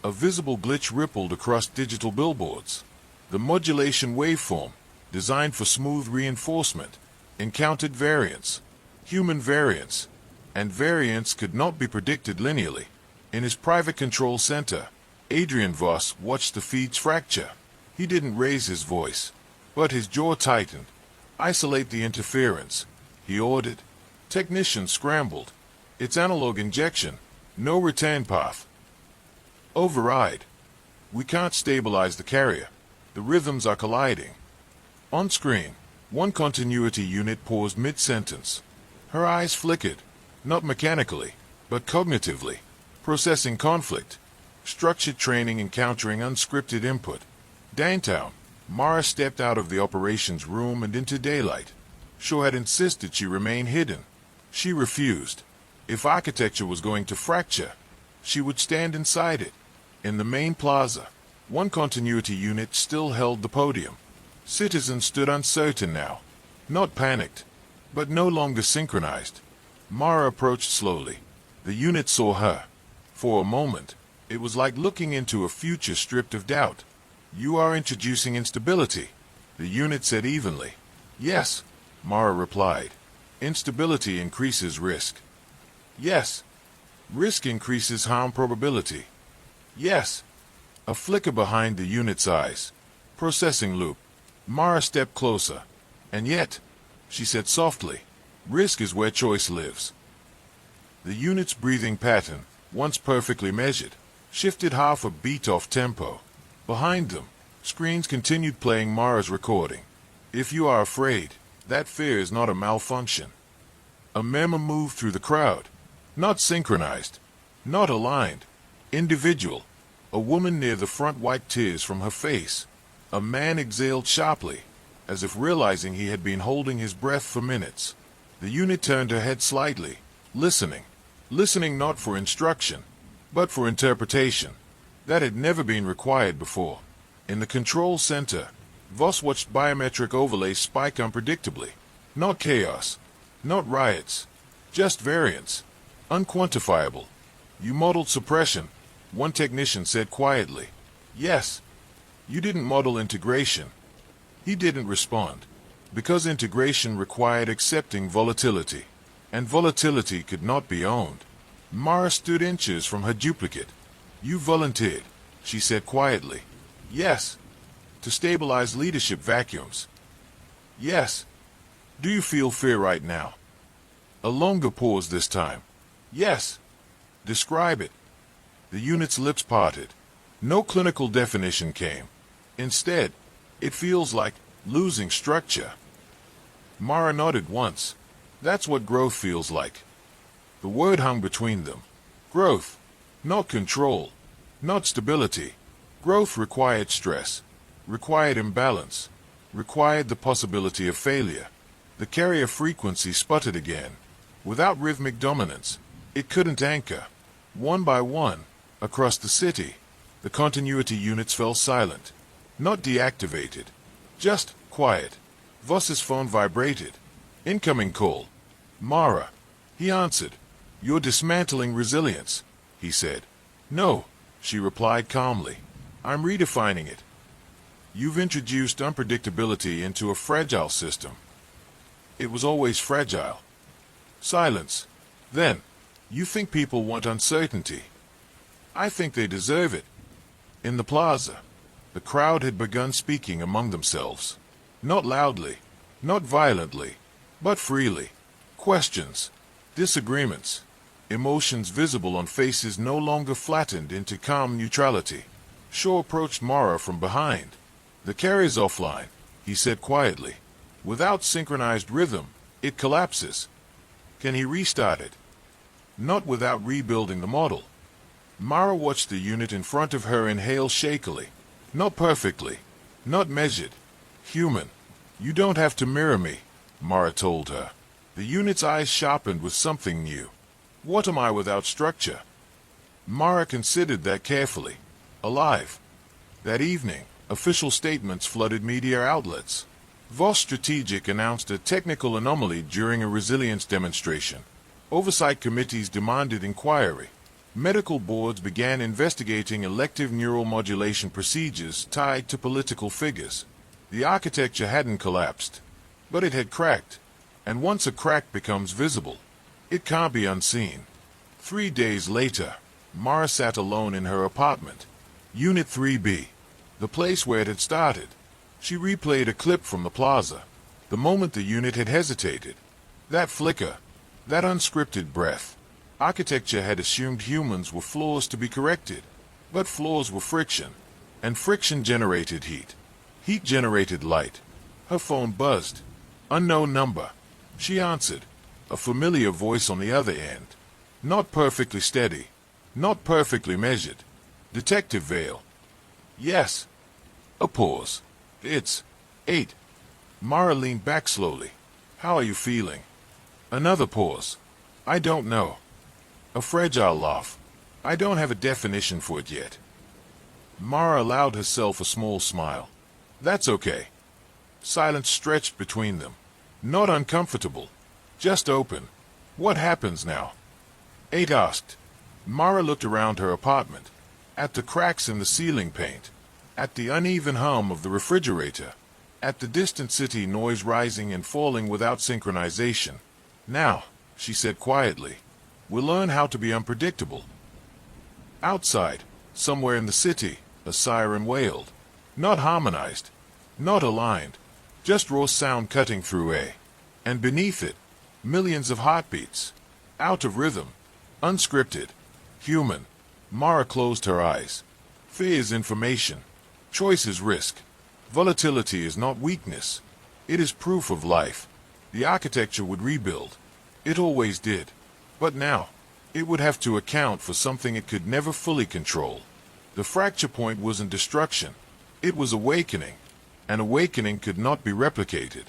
A visible glitch rippled across digital billboards. The modulation waveform, designed for smooth reinforcement, encountered variance, human variance, and variance could not be predicted linearly. In his private control center, Adrian Voss watched the feeds fracture. He didn't raise his voice, but his jaw tightened. Isolate the interference, he ordered. Technicians scrambled. It's analog injection, no return path. Override. We can't stabilize the carrier. The rhythms are colliding. On screen, one continuity unit paused mid-sentence. Her eyes flickered, not mechanically, but cognitively. Processing conflict, structured training encountering unscripted input. Downtown, Mara stepped out of the operations room and into daylight. Shaw had insisted she remain hidden. She refused. If architecture was going to fracture, she would stand inside it. In the main plaza, one continuity unit still held the podium. Citizens stood uncertain now, not panicked, but no longer synchronized. Mara approached slowly. The unit saw her. For a moment, it was like looking into a future stripped of doubt. You are introducing instability, the unit said evenly. Yes, Mara replied. Instability increases risk. Yes. Risk increases harm probability. Yes. A flicker behind the unit's eyes. Processing loop. Mara stepped closer. And yet, she said softly, risk is where choice lives. The unit's breathing pattern, once perfectly measured, shifted half a beat off tempo. Behind them, screens continued playing Mara's recording. If you are afraid, that fear is not a malfunction. A murmur moved through the crowd. Not synchronized. Not aligned. Individual. A woman near the front wiped tears from her face. A man exhaled sharply, as if realizing he had been holding his breath for minutes. The unit turned her head slightly, listening. Listening not for instruction, but for interpretation. That had never been required before. In the control center, Voss watched biometric overlays spike unpredictably. Not chaos. Not riots. Just variance. Unquantifiable. You modeled suppression, one technician said quietly. Yes. You didn't model integration. He didn't respond, because integration required accepting volatility, and volatility could not be owned. Mara stood inches from her duplicate. You volunteered, she said quietly. Yes. To stabilize leadership vacuums. Yes. Do you feel fear right now? A longer pause this time. Yes. Describe it. The unit's lips parted. No clinical definition came. Instead, it feels like losing structure. Mara nodded once. That's what growth feels like. The word hung between them. Growth. Not control. Not stability. Growth required stress. Required imbalance. Required the possibility of failure. The carrier frequency sputtered again. Without rhythmic dominance, it couldn't anchor. One by one, across the city, the continuity units fell silent. Not deactivated. Just quiet. Voss's phone vibrated. Incoming call. Mara. He answered. You're dismantling resilience, he said. No, she replied calmly. I'm redefining it. You've introduced unpredictability into a fragile system. It was always fragile. Silence. Then, you think people want uncertainty. I think they deserve it. In the plaza, the crowd had begun speaking among themselves. Not loudly, not violently, but freely. Questions, disagreements, emotions visible on faces no longer flattened into calm neutrality. Shaw approached Mara from behind. The carrier's offline, he said quietly. Without synchronized rhythm, it collapses. Can he restart it? Not without rebuilding the model. Mara watched the unit in front of her inhale shakily. Not perfectly, not measured. Human. You don't have to mirror me, Mara told her. The unit's eyes sharpened with something new. What am I without structure? Mara considered that carefully. Alive. That evening, official statements flooded media outlets. Voss Strategic announced a technical anomaly during a resilience demonstration. Oversight committees demanded inquiry. Medical boards began investigating elective neural modulation procedures tied to political figures. The architecture hadn't collapsed, but it had cracked. And once a crack becomes visible, it can't be unseen. 3 days later, Mara sat alone in her apartment. Unit 3B, the place where it had started. She replayed a clip from the plaza. The moment the unit had hesitated. That flicker, that unscripted breath. Architecture had assumed humans were flaws to be corrected. But flaws were friction. And friction generated heat. Heat generated light. Her phone buzzed. Unknown number. She answered. A familiar voice on the other end. Not perfectly steady. Not perfectly measured. Detective Vale. Yes. A pause. It's 8. Mara leaned back slowly. How are you feeling? Another pause. I don't know. A fragile laugh. I don't have a definition for it yet. Mara allowed herself a small smile. That's okay. Silence stretched between them. Not uncomfortable. Just open. What happens now? 8 asked. Mara looked around her apartment. At the cracks in the ceiling paint. At the uneven hum of the refrigerator. At the distant city noise rising and falling without synchronization. Now, she said quietly, we'll learn how to be unpredictable. Outside, somewhere in the city, a siren wailed. Not harmonized. Not aligned. Just raw sound cutting through air. And beneath it, millions of heartbeats. Out of rhythm. Unscripted. Human. Mara closed her eyes. Fear is information. Choice is risk. Volatility is not weakness. It is proof of life. The architecture would rebuild. It always did. But now, it would have to account for something it could never fully control. The fracture point wasn't destruction. It was awakening. An awakening could not be replicated.